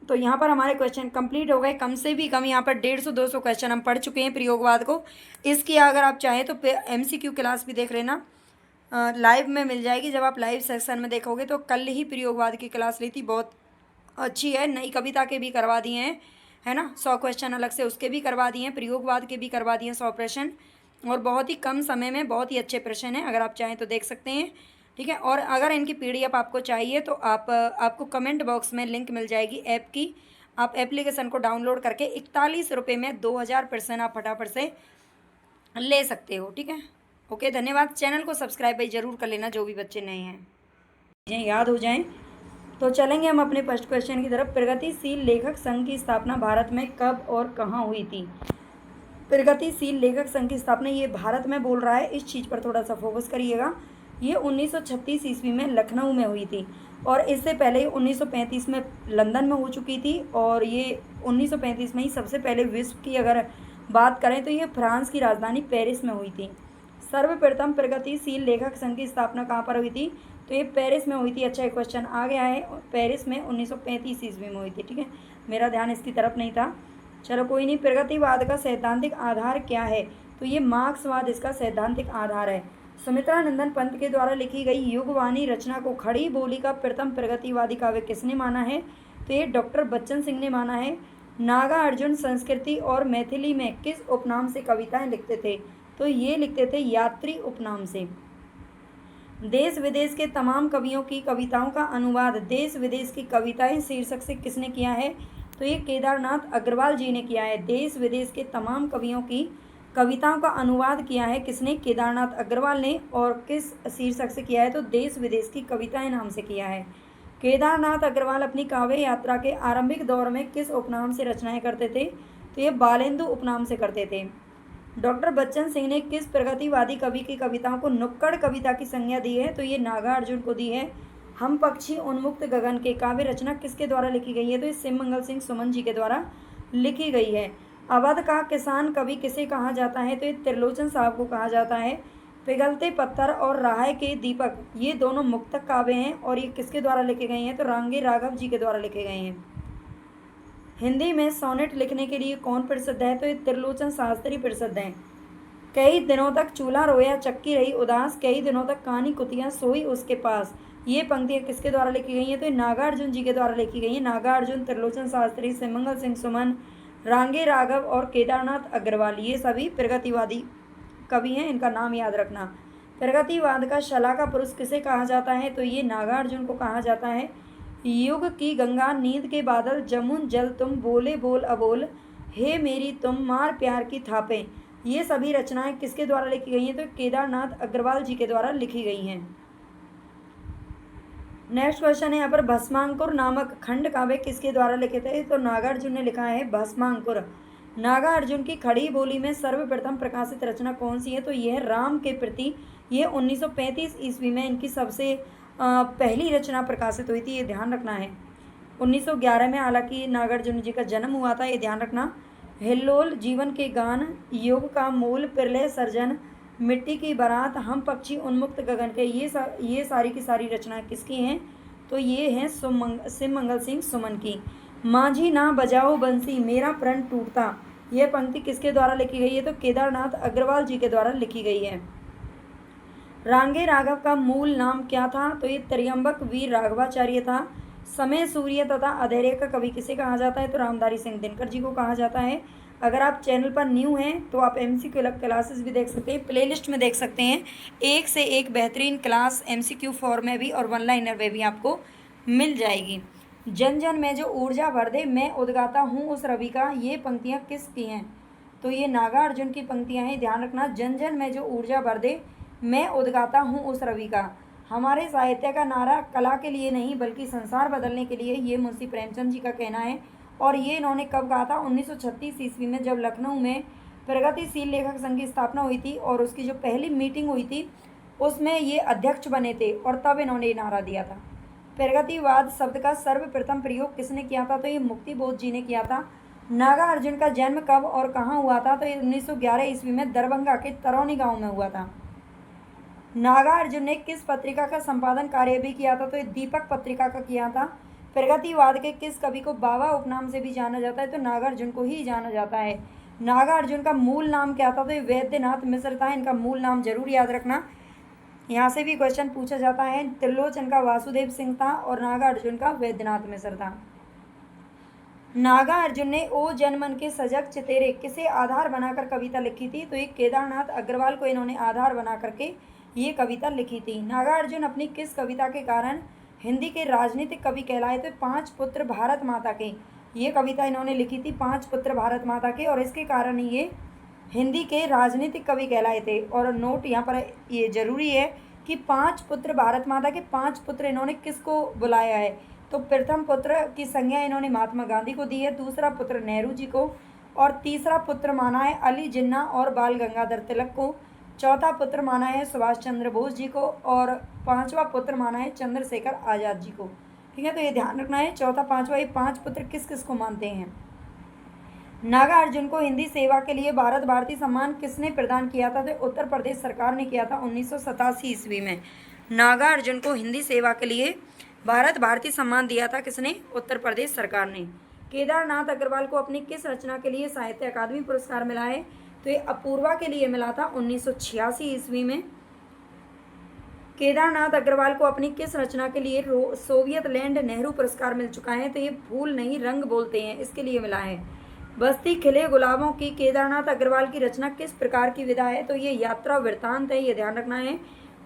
तो यहाँ पर हमारे क्वेश्चन कंप्लीट हो गए, कम से भी कम यहाँ पर 150-200 क्वेश्चन हम पढ़ चुके हैं प्रयोगवाद को। इसकी अगर आप चाहें तो MCQ क्लास भी देख लेना, लाइव में मिल जाएगी। जब आप लाइव सेक्शन में देखोगे तो कल ही प्रयोगवाद की क्लास ली थी, बहुत अच्छी है। नई कविता के भी करवा दिए हैं, है ना, 100 क्वेश्चन अलग से उसके भी करवा दिए हैं, प्रयोगवाद के भी करवा दिए हैं 100 प्रश्न, और बहुत ही कम समय में बहुत ही अच्छे प्रश्न हैं। अगर आप चाहें तो देख सकते हैं, ठीक है। और अगर इनकी PDF आपको चाहिए तो आपको कमेंट बॉक्स में लिंक मिल जाएगी ऐप की। आप एप्लीकेशन को डाउनलोड करके 41 रुपये में 2000 प्रश्न आप फटाफट से ले सकते हो। ठीक है, ओके, धन्यवाद। चैनल को सब्सक्राइब भाई ज़रूर कर लेना जो भी बच्चे नए हैं, चीज़ें याद हो जाएं। तो चलेंगे हम अपने फर्स्ट क्वेश्चन की तरफ। प्रगतिशील लेखक संघ की स्थापना भारत में कब और कहाँ हुई थी? प्रगतिशील लेखक संघ की स्थापना, ये भारत में बोल रहा है, इस चीज़ पर थोड़ा सा फोकस करिएगा। ये 1936 ईस्वी में लखनऊ में हुई थी, और इससे पहले 1935 में लंदन में हो चुकी थी, और ये 1935 में ही सबसे पहले विश्व की अगर बात करें तो ये फ्रांस की राजधानी पेरिस में हुई थी। सर्वप्रथम प्रगतिशील लेखक संघ की स्थापना कहाँ पर हुई थी? तो ये पेरिस में हुई थी। अच्छा, एक क्वेश्चन आ गया है, पेरिस में 1935 ईस्वी में हुई थी। ठीक है, मेरा ध्यान इसकी तरफ नहीं था, चलो कोई नहीं। प्रगतिवाद का सैद्धांतिक आधार क्या है? तो ये मार्क्सवाद इसका सैद्धांतिक आधार है। सुमित्रानंदन पंत के द्वारा लिखी गई युगवाणी रचना को खड़ी बोली का प्रथम प्रगतिवादी काव्य किसने माना है? तो ये डॉक्टर बच्चन सिंह ने माना है। नागा अर्जुन संस्कृति और मैथिली में किस उपनाम से कविताएं लिखते थे? तो ये लिखते थे यात्री उपनाम से। देश विदेश के तमाम कवियों की कविताओं का अनुवाद देश विदेश की कविताएं शीर्षक से किसने किया है? तो ये केदारनाथ अग्रवाल जी ने किया है। देश विदेश के तमाम कवियों की कविताओं का अनुवाद किया है किसने? केदारनाथ अग्रवाल ने। और किस शीर्षक से किया है? तो देश विदेश की कविताएं नाम से किया है। केदारनाथ अग्रवाल अपनी काव्य यात्रा के आरंभिक दौर में किस उपनाम से रचनाएं करते थे? तो ये बालेंदु उपनाम से करते थे। डॉक्टर बच्चन सिंह ने किस प्रगतिवादी कवि की कविताओं को नुक्कड़ कविता की संज्ञा दी है? तो ये नागा अर्जुन को दी है। हम पक्षी उन्मुक्त गगन के काव्य रचना किसके द्वारा लिखी गई है? तो ये सिमंगल सिंह सुमन जी के द्वारा लिखी गई है। अवध का किसान कवि किसे कहा जाता है? तो ये त्रिलोचन साहब को कहा जाता है। पिघलते पत्थर और राह के दीपक, ये दोनों मुक्तक काव्य हैं, और ये किसके द्वारा लिखे गए हैं? तो रांगे राघव जी के द्वारा लिखे गए हैं। हिंदी में सोनेट लिखने के लिए कौन प्रसिद्ध है? तो ये त्रिलोचन शास्त्री प्रसिद्ध हैं। कई दिनों तक चूल्हा रोया चक्की रही उदास, कई दिनों तक कानी कुतियाँ सोई उसके पास, ये पंक्तियाँ किसके द्वारा लिखी गई हैं? तो ये नागार्जुन जी के द्वारा लिखी गई हैं। नागार्जुन, त्रिलोचन शास्त्री, सिमंगल सिंह सुमन, रांगे राघव और केदारनाथ अग्रवाल, ये सभी प्रगतिवादी कवि हैं, इनका नाम याद रखना। प्रगतिवाद का शलाका पुरुष किसे कहा जाता है? तो ये नागार्जुन को कहा जाता है। युग की गंगा नींद के बादल जमुन जल तुम बोले बोल अबोल, हे मेरी तुम मार प्यार की थापें, ये सभी रचनाएं किसके द्वारा लिखी गई हैं? तो केदारनाथ अग्रवाल जी के द्वारा लिखी गई हैं। नेक्स्ट क्वेश्चन है यहाँ पर, भस्मांकुर नामक खंड काव्य किसके द्वारा लिखे थे? तो नागार्जुन ने लिखा है भस्मांकुर। नागार्जुन की खड़ी बोली में सर्वप्रथम प्रकाशित रचना कौन सी है? तो यह राम के प्रति, ये 1935 ईस्वी में इनकी सबसे पहली रचना प्रकाशित हुई थी, ये ध्यान रखना है। 1911 में हालांकि नागार्जुन जी का जन्म हुआ था, ये ध्यान रखना। हिल्लोल, जीवन के गान, योग का मूल, प्रलय सर्जन, मिट्टी की बारात, हम पक्षी उन्मुक्त गगन के, ये सारी की सारी रचनाएं किसकी हैं? तो ये हैं सिमंगल सिंह सुमन की। माझी ना बजाओ बंसी मेरा प्रण टूटता, यह पंक्ति किसके द्वारा लिखी गई है? तो केदारनाथ अग्रवाल जी के द्वारा लिखी गई है। रांगे राघव का मूल नाम क्या था? तो ये त्र्यंबक वीर राघवाचार्य था। समय सूर्य तथा अधेरे का कवि किसे कहा जाता है? तो रामधारी सिंह दिनकर जी को कहा जाता है। अगर आप चैनल पर न्यू हैं तो आप MCQ क्लासेस भी देख सकते हैं, प्लेलिस्ट में देख सकते हैं। एक से एक बेहतरीन क्लास MCQ फॉर्म में भी और वन लाइनर में भी आपको मिल जाएगी। जन जन में जो ऊर्जा भर दे मैं उद्गाता हूँ उस रवि का, ये पंक्तियाँ किसकी हैं? तो ये नागा अर्जुन की पंक्तियाँ हैं, ध्यान रखना। जन जन में जो ऊर्जा भर दे मैं उद्गाता हूँ उस रवि का, हमारे साहित्य का नारा कला के लिए नहीं बल्कि संसार बदलने के लिए, ये मुंशी प्रेमचंद जी का कहना है। और ये इन्होंने कब कहा था? 1936 ईस्वी में, जब लखनऊ में प्रगतिशील लेखक संघ की स्थापना हुई थी और उसकी जो पहली मीटिंग हुई थी उसमें ये अध्यक्ष बने थे, और तब इन्होंने ये नारा दिया था। प्रगतिवाद शब्द का सर्वप्रथम प्रयोग किसने किया था? तो ये मुक्ति बोध जी ने किया था। नागा अर्जुन का जन्म कब और कहाँ हुआ था? तो ये 1911 ईस्वी में दरभंगा के तरौनी गाँव में हुआ था। नागा अर्जुन ने किस पत्रिका का संपादन कार्य भी किया था? तो ये दीपक पत्रिका का किया था। प्रगतिवाद के किस कवि को बाबा उपनाम से भी जाना जाता है? तो नागार्जुन को ही जाना जाता है। नागार्जुन का मूल नाम क्या था? तो ये वैद्यनाथ मिश्र था, इनका मूल नाम जरूर याद रखना, यहाँ से भी क्वेश्चन पूछा जाता है। त्रिलोचन का वासुदेव सिंह था और नागार्जुन का वैद्यनाथ मिश्र था। नागार्जुन ने ओ जनमन के सजग चितेरे किसे आधार बनाकर कविता लिखी थी? तो ये केदारनाथ अग्रवाल को इन्होंने आधार बना करके ये कविता लिखी थी। नागार्जुन अपनी किस कविता के कारण हिंदी के राजनीतिक कवि कहलाए? तो 5 पुत्र भारत माता के, ये कविता इन्होंने लिखी थी 5 पुत्र भारत माता के, और इसके कारण ही ये हिंदी के राजनीतिक कवि कहलाए थे। और नोट यहाँ पर ये जरूरी है कि 5 पुत्र, भारत माता के 5 पुत्र इन्होंने किसको बुलाया है? तो प्रथम पुत्र की संज्ञा इन्होंने महात्मा गांधी को दी है, दूसरा पुत्र नेहरू जी को, और तीसरा पुत्र माना है अली जिन्ना और बाल गंगाधर तिलक को, चौथा पुत्र माना है सुभाष चंद्र बोस जी को, और पांचवा पुत्र माना है चंद्रशेखर आज़ाद जी को। ठीक है, तो ये ध्यान रखना है, चौथा पांचवा, ये 5 पुत्र किस किस को मानते हैं। नागार्जुन को हिंदी सेवा के लिए भारत भारती सम्मान किसने प्रदान किया था? तो उत्तर प्रदेश सरकार ने किया था 1987 ईस्वी में। नागार्जुन को हिंदी सेवा के लिए भारत भारती सम्मान दिया था किसने? उत्तर प्रदेश सरकार ने। केदारनाथ अग्रवाल को अपनी किस रचना के लिए साहित्य अकादमी पुरस्कार मिला है? तो ये अपूर्वा के लिए मिला था 1986 ईस्वी में। केदारनाथ अग्रवाल को अपनी किस रचना के लिए सोवियत लैंड नेहरू पुरस्कार मिल चुका है? तो ये फूल नहीं रंग बोलते हैं, इसके लिए मिला है। बस्ती खिले गुलाबों की केदारनाथ अग्रवाल की रचना किस प्रकार की विधा है? तो ये यात्रा वृत्तांत है, ये ध्यान रखना है।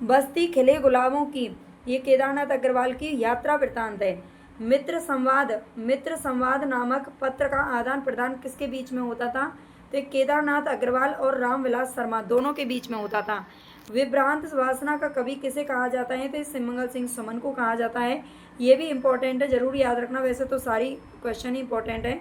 बस्ती खिले गुलाबों की, ये केदारनाथ अग्रवाल की यात्रा वृत्तांत है। मित्र संवाद नामक पत्र का आदान प्रदान किसके बीच में होता था? तो केदारनाथ अग्रवाल और रामविलास शर्मा दोनों के बीच में होता था। विभ्रांत वासना का कवि किसे कहा जाता है? तो सिमंगल सिंह सुमन को कहा जाता है। ये भी इंपॉर्टेंट है, जरूर याद रखना। वैसे तो सारी क्वेश्चन ही इंपॉर्टेंट है।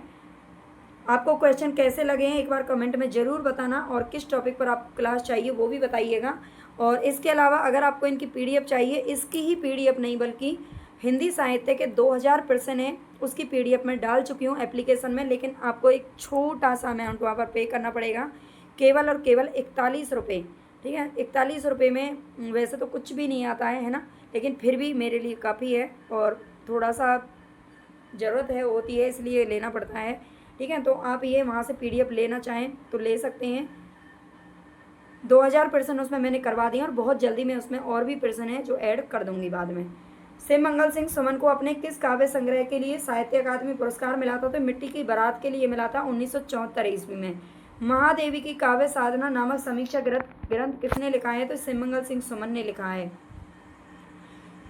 आपको क्वेश्चन कैसे लगे हैं एक बार कमेंट में ज़रूर बताना, और किस टॉपिक पर आप क्लास चाहिए वो भी बताइएगा। और इसके अलावा अगर आपको इनकी पीडीएफ चाहिए, इसकी ही पीडीएफ नहीं बल्कि हिंदी साहित्य के 2000 प्रश्न हैं, उसकी पीडीएफ मैं डाल चुकी हूँ एप्लीकेशन में, लेकिन आपको एक छोटा सा अमाउंट वहाँ पर पे करना पड़ेगा, केवल और केवल 41 रुपये। ठीक है, 41 रुपये में वैसे तो कुछ भी नहीं आता है ना, लेकिन फिर भी मेरे लिए काफ़ी है और थोड़ा सा ज़रूरत है होती है, इसलिए लेना पड़ता है। ठीक है, तो आप ये वहाँ से पीडीएफ लेना चाहें तो ले सकते हैं। 2000 प्रश्न उसमें मैंने करवा दिए और बहुत जल्दी मैं उसमें और भी प्रश्न हैं जो ऐड कर दूंगी बाद में। सिमंगल सिंह सुमन को अपने किस काव्य संग्रह के लिए साहित्य अकादमी पुरस्कार मिला था? तो मिट्टी की बारात के लिए मिला था 1974 ईस्वी में। महादेवी की काव्य साधना नामक समीक्षा ग्रंथ किसने लिखा है? तो सिमंगल सिंह सुमन ने लिखा है।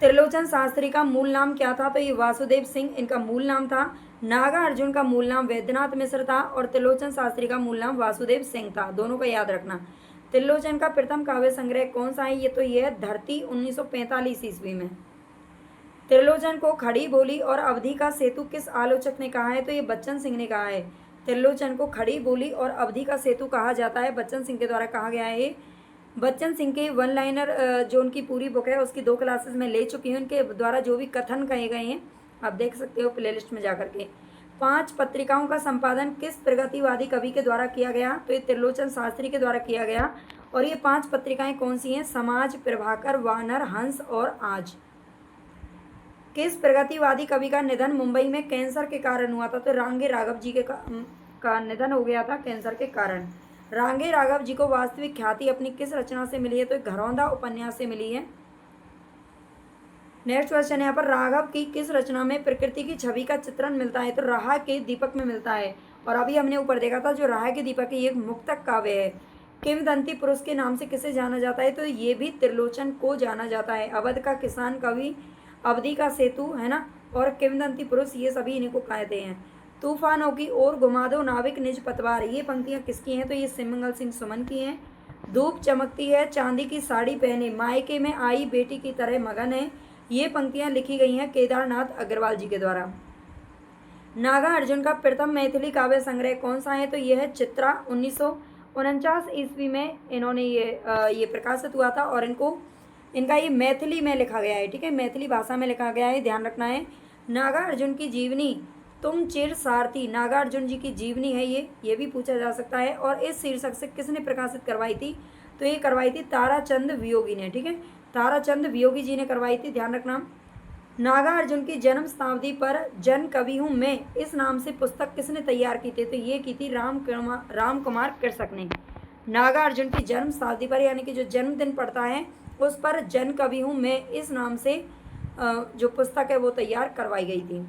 त्रिलोचन शास्त्री का मूल नाम क्या था? तो ये वासुदेव सिंह इनका मूल नाम था। नागार्जुन का मूल नाम वैद्यनाथ मिश्र था और त्रिलोचन शास्त्री का मूल नाम वासुदेव सिंह था, दोनों का याद रखना। त्रिलोचन का प्रथम काव्य संग्रह कौन सा है? ये तो ये है धरती, 1945 ईस्वी में। त्रिलोचन को खड़ी बोली और अवधि का सेतु किस आलोचक ने कहा है? तो ये बच्चन सिंह ने कहा है। त्रिलोचन को खड़ी बोली और अवधि का सेतु कहा जाता है, बच्चन सिंह के द्वारा कहा गया है। बच्चन सिंह के वन लाइनर जो उनकी पूरी बुक है उसकी 2 क्लासेस में ले चुकी हूँ, उनके द्वारा जो भी कथन कहे गए हैं आप देख सकते हो प्लेलिस्ट में जाकर के। 5 पत्रिकाओं का संपादन किस प्रगतिवादी कवि के द्वारा किया गया? तो ये त्रिलोचन शास्त्री के द्वारा किया गया। और ये 5 पत्रिकाएं कौन सी हैं? समाज, प्रभाकर, वानर, हंस और आज। किस प्रगतिवादी कवि का निधन मुंबई में कैंसर के कारण हुआ था? तो रांगे राघव जी का निधन हो गया था कैंसर के कारण। रांगे राघव जी को वास्तविक ख्याति अपनी किस रचना से मिली है? तो घरौंदा उपन्यास से मिली है। नेक्स्ट क्वेश्चन यहाँ पर, राघव की किस रचना में प्रकृति की छवि का चित्रण मिलता है? तो राह के दीपक में मिलता है। और अभी हमने ऊपर देखा था जो राह के दीपक है ये एक मुक्तक काव्य है। किंवदंती पुरुष के नाम से किसे जाना जाता है? तो ये भी त्रिलोचन को जाना जाता है। अवध का किसान कवि, अवधि का सेतु, है ना, और किंवदंती पुरुष, ये सभी इन्हीं को कहते हैं। तूफानों की ओर घुमा दो नाविक निज पतवार, ये पंक्तियाँ किसकी हैं? तो ये सिमंगल सिंह सुमन की हैं। धूप चमकती है चांदी की साड़ी पहने, मायके में आई बेटी की तरह मगन है, ये पंक्तियाँ लिखी गई हैं केदारनाथ अग्रवाल जी के द्वारा। नागार्जुन का प्रथम मैथिली काव्य संग्रह कौन सा है? तो यह है चित्रा, 1949 ईस्वी में इन्होंने ये प्रकाशित हुआ था और इनका ये मैथिली में लिखा गया है। ठीक है, मैथिली भाषा में लिखा गया है, ध्यान रखना है। नागार्जुन की जीवनी तुम चिर सारथी, नागार्जुन जी की जीवनी है ये भी पूछा जा सकता है। और इस शीर्षक से किसने प्रकाशित करवाई थी? तो ये करवाई थी ताराचंद वियोगी ने। ठीक है, ताराचंद वियोगी जी ने करवाई थी, ध्यान रखना। नागार्जुन की जन्म शताब्दी पर जन कवि हूँ मैं, इस नाम से पुस्तक किसने तैयार की थी? तो ये की थी राम कुमार कृषक ने। नागार्जुन की जन्म शताब्दी पर यानी कि जो जन्मदिन पड़ता है उस पर जन कवि हूँ मैं, इस नाम से जो पुस्तक है वो तैयार करवाई गई थी।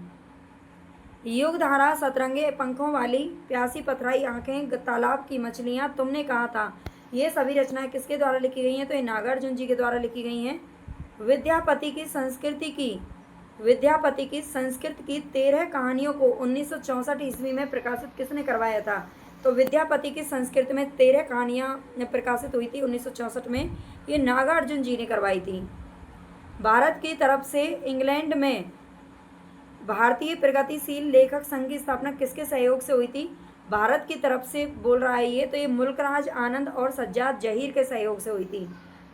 युगधारा, सतरंगे पंखों वाली, प्यासी पथराई आंखें, तालाब की मछलियाँ, तुमने कहा था, ये सभी रचनाएं किसके द्वारा लिखी गई हैं? तो ये नागार्जुन जी के द्वारा लिखी गई हैं। विद्यापति की संस्कृत की 13 कहानियों को 1964 ईस्वी में प्रकाशित किसने करवाया था? तो विद्यापति की संस्कृत में 13 कहानियाँ प्रकाशित हुई थी 1964 में, ये नागार्जुन जी ने करवाई थी। भारत की तरफ से इंग्लैंड में भारतीय प्रगतिशील लेखक संघ की स्थापना किसके सहयोग से हुई थी? भारत की तरफ से बोल रहा है ये, तो ये मुल्कराज आनंद और सज्जाद जहीर के सहयोग से हुई थी।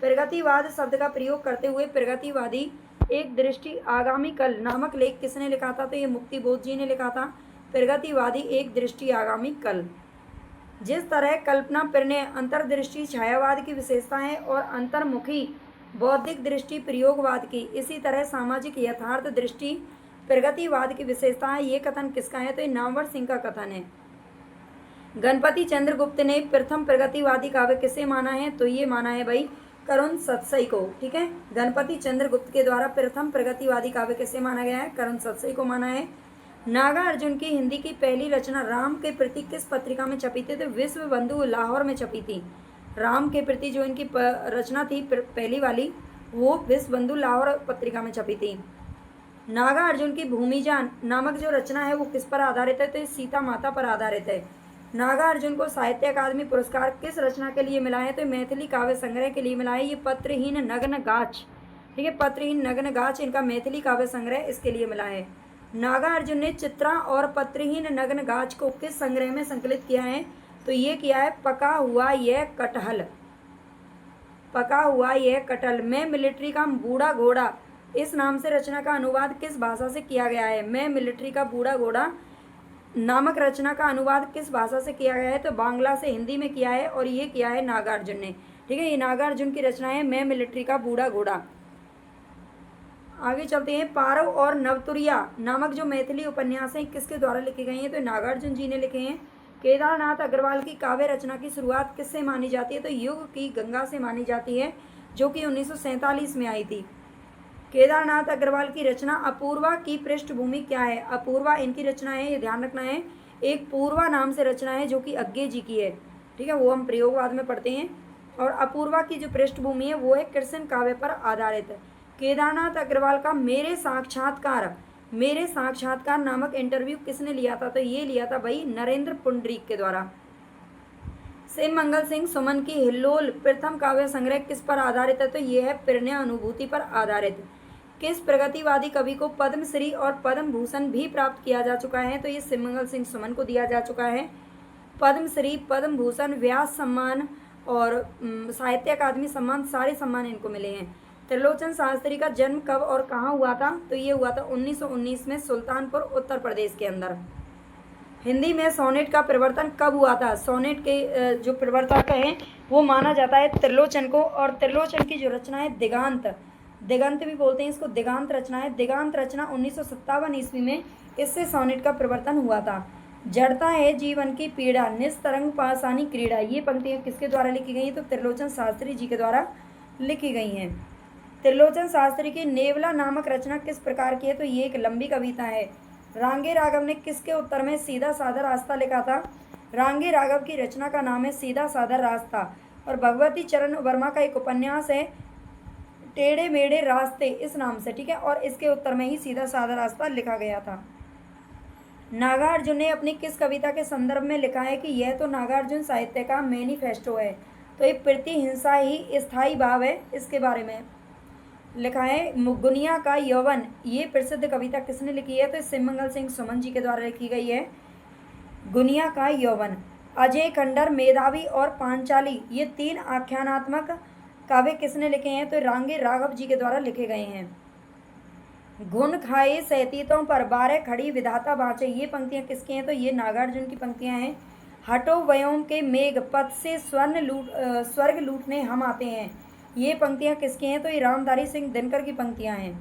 प्रगतिवाद शब्द का प्रयोग करते हुए प्रगतिवादी एक दृष्टि आगामी कल नामक लेख किसने लिखा था? तो ये मुक्तिबोध जी ने लिखा था, प्रगतिवादी एक दृष्टि आगामी कल। जिस तरह कल्पना प्रणय अंतर्दृष्टि छायावाद की विशेषताएं और अंतर्मुखी बौद्धिक दृष्टि प्रयोगवाद की, इसी तरह सामाजिक यथार्थ दृष्टि प्रगतिवाद की विशेषताएं। ये कथन किसका है? तो ये नामवर सिंह का कथन है। गणपति चंद्रगुप्त ने प्रथम प्रगतिवादी काव्य किसे माना है? तो ये माना है भाई करुण सतसई को। ठीक है, गणपति चंद्रगुप्त के द्वारा प्रथम प्रगतिवादी काव्य किसे माना गया है? करुण सतसई को माना है। नागार्जुन की हिंदी की पहली रचना राम के प्रति किस पत्रिका में छपी थी? तो विश्व बंधु लाहौर में छपी थी। राम के प्रति जो इनकी रचना थी पहली वाली, वो विश्व बंधु लाहौर पत्रिका में छपी थी। नागार्जुन की भूमिजान नामक जो रचना है वो किस पर आधारित है? तो सीता माता पर आधारित है। नागार्जुन को साहित्य अकादमी पुरस्कार किस रचना के लिए मिला है? तो मैथिली काव्य संग्रह के लिए मिला है। ये पत्रहीन नग्न गाछ, ठीक है, पत्रहीन नग्न गाछ इनका मैथिली काव्य संग्रह इसके लिए मिला है। नागार्जुन ने चित्रा और पत्रहीन नग्न गाछ को किस संग्रह में संकलित किया है? तो ये किया है पका हुआ यह कटहल। पका हुआ यह कटहल। मैं मिलिट्री का बूढ़ा घोड़ा इस नाम से रचना का अनुवाद किस भाषा से किया गया है? मैं मिलिट्री का बूढ़ा घोड़ा नामक रचना का अनुवाद किस भाषा से किया गया है? तो बांग्ला से हिंदी में किया है, और ये किया है नागार्जुन ने। ठीक है, ये नागार्जुन की रचना है मैं मिलिट्री का बूढ़ा घोड़ा। आगे चलते हैं। पारव और नवतुरिया नामक जो मैथिली उपन्यास हैं किसके द्वारा लिखे गए हैं? तो नागार्जुन जी ने लिखे हैं। केदारनाथ अग्रवाल की काव्य रचना की शुरुआत किससे मानी जाती है? तो युग की गंगा से मानी जाती है, जो कि 1947 में आई थी। केदारनाथ अग्रवाल की रचना अपूर्वा की पृष्ठभूमि क्या है? अपूर्वा इनकी रचना है, ये ध्यान रखना है। एक पूर्वा नाम से रचना है जो कि अज्ञे जी की है। ठीक है, वो हम प्रयोगवाद में पढ़ते हैं। और अपूर्वा की जो पृष्ठभूमि है वो है कृष्ण काव्य पर आधारित है। केदारनाथ अग्रवाल का मेरे साक्षात्कार नामक इंटरव्यू किसने लिया था? तो ये लिया था भाई नरेंद्र पुंडरीक के द्वारा। शिव मंगल सिंह सुमन की हिल्लोल प्रथम काव्य संग्रह किस पर आधारित है? तो ये है प्रणय अनुभूति पर आधारित। किस प्रगतिवादी कवि को पद्मश्री और पद्म भूषण भी प्राप्त किया जा चुका है? तो ये शिव मंगल सिंह सुमन को दिया जा चुका है। पद्मश्री, पद्म भूषण, व्यास सम्मान और साहित्य अकादमी सम्मान, सारे सम्मान इनको मिले हैं। त्रिलोचन शास्त्री का जन्म कब और कहाँ हुआ था? तो ये हुआ था 1919 में सुल्तानपुर उत्तर प्रदेश के अंदर। हिंदी में सोनेट का प्रवर्तन कब हुआ था? सोनेट के जो प्रवर्तक हैं वो माना जाता है त्रिलोचन को, और त्रिलोचन की जो रचना है दिगांत, दिगंत भी बोलते हैं इसको, दिगांत रचना है। दिगांत रचना 1957 ईस्वी में इससे सोनेट का प्रवर्तन हुआ था। जड़ता है जीवन की पीड़ा, निस्तरंग पासानी क्रीड़ा, ये पंक्तियाँ किसके द्वारा लिखी गई हैं? तो त्रिलोचन शास्त्री जी के द्वारा लिखी गई हैं। त्रिलोचन शास्त्री की नेवला नामक रचना किस प्रकार की है? तो ये एक लंबी कविता है। रांगे राघव ने किसके उत्तर में सीधा साधा रास्ता लिखा था? रांगे राघव की रचना का नाम है सीधा साधा रास्ता। और भगवती चरण वर्मा का एक उपन्यास है टेढ़े मेढ़े रास्ते इस नाम से। ठीक है, और इसके उत्तर में ही सीधा साधा रास्ता लिखा गया था। नागार्जुन ने अपनी किस कविता के संदर्भ में लिखा है कि यह तो नागार्जुन साहित्य का मैनिफेस्टो है? तो ये प्रतिहिंसा ही स्थायी भाव है, इसके बारे में लिखा है। मुगुनिया का यौवन, ये प्रसिद्ध कविता किसने लिखी है? तो शिव मंगल सिंह सुमन जी के द्वारा लिखी गई है, गुनिया का यौवन। अजय खंडर, मेधावी और पांचाली, ये 3 आख्यानात्मक काव्य किसने लिखे हैं? तो रांगे राघव जी के द्वारा लिखे गए हैं। घुन खाए सैतीतों पर 12 खड़ी विधाता बाँचे, ये पंक्तियाँ किसकी हैं? तो ये नागार्जुन की पंक्तियाँ हैं। हटो व्योम के मेघ, पथ से स्वर्ग लूटने हम आते हैं, ये पंक्तियाँ किसकी हैं? तो ये रामधारी सिंह दिनकर की पंक्तियाँ हैं।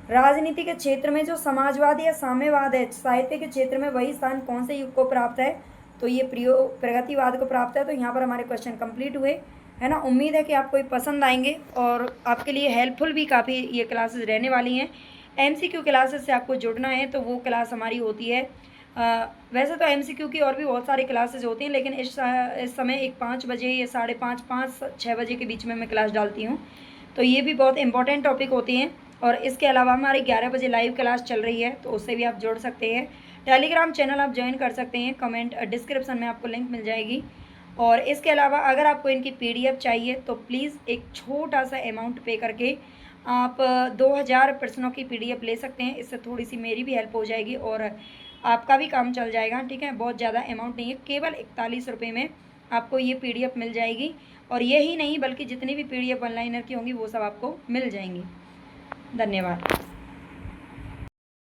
राजनीति के क्षेत्र में जो समाजवाद या साम्यवाद है, साहित्य के क्षेत्र में वही स्थान कौन से युग को प्राप्त है? तो ये प्रगतिवाद को प्राप्त है। तो यहाँ पर हमारे क्वेश्चन कंप्लीट हुए, है ना। उम्मीद है कि आपको ये पसंद आएंगे और आपके लिए हेल्पफुल भी काफ़ी ये क्लासेस रहने वाली हैं। MCQ क्लासेस से आपको जुड़ना है तो वो क्लास हमारी होती है। वैसे तो MCQ की और भी बहुत सारी क्लासेस होती हैं, लेकिन इस समय एक 5 बजे या 5:30 6 बजे के बीच में मैं क्लास डालती हूँ। तो ये भी बहुत इंपॉर्टेंट टॉपिक होती हैं। और इसके अलावा हमारी 11 बजे लाइव क्लास चल रही है, तो उससे भी आप जुड़ सकते हैं। टेलीग्राम चैनल आप ज्वाइन कर सकते हैं, कमेंट डिस्क्रिप्शन में आपको लिंक मिल जाएगी। और इसके अलावा अगर आपको इनकी PDF चाहिए तो प्लीज़ एक छोटा सा अमाउंट पे करके आप 2000 प्रश्नों की PDF ले सकते हैं। इससे थोड़ी सी मेरी भी हेल्प हो जाएगी और आपका भी काम चल जाएगा, ठीक है। बहुत ज़्यादा अमाउंट नहीं है, केवल 41 रुपये में आपको ये PDF मिल जाएगी। और यही नहीं बल्कि जितनी भी PDF ऑनलाइनर की होंगी वो सब आपको मिल जाएंगी। धन्यवाद।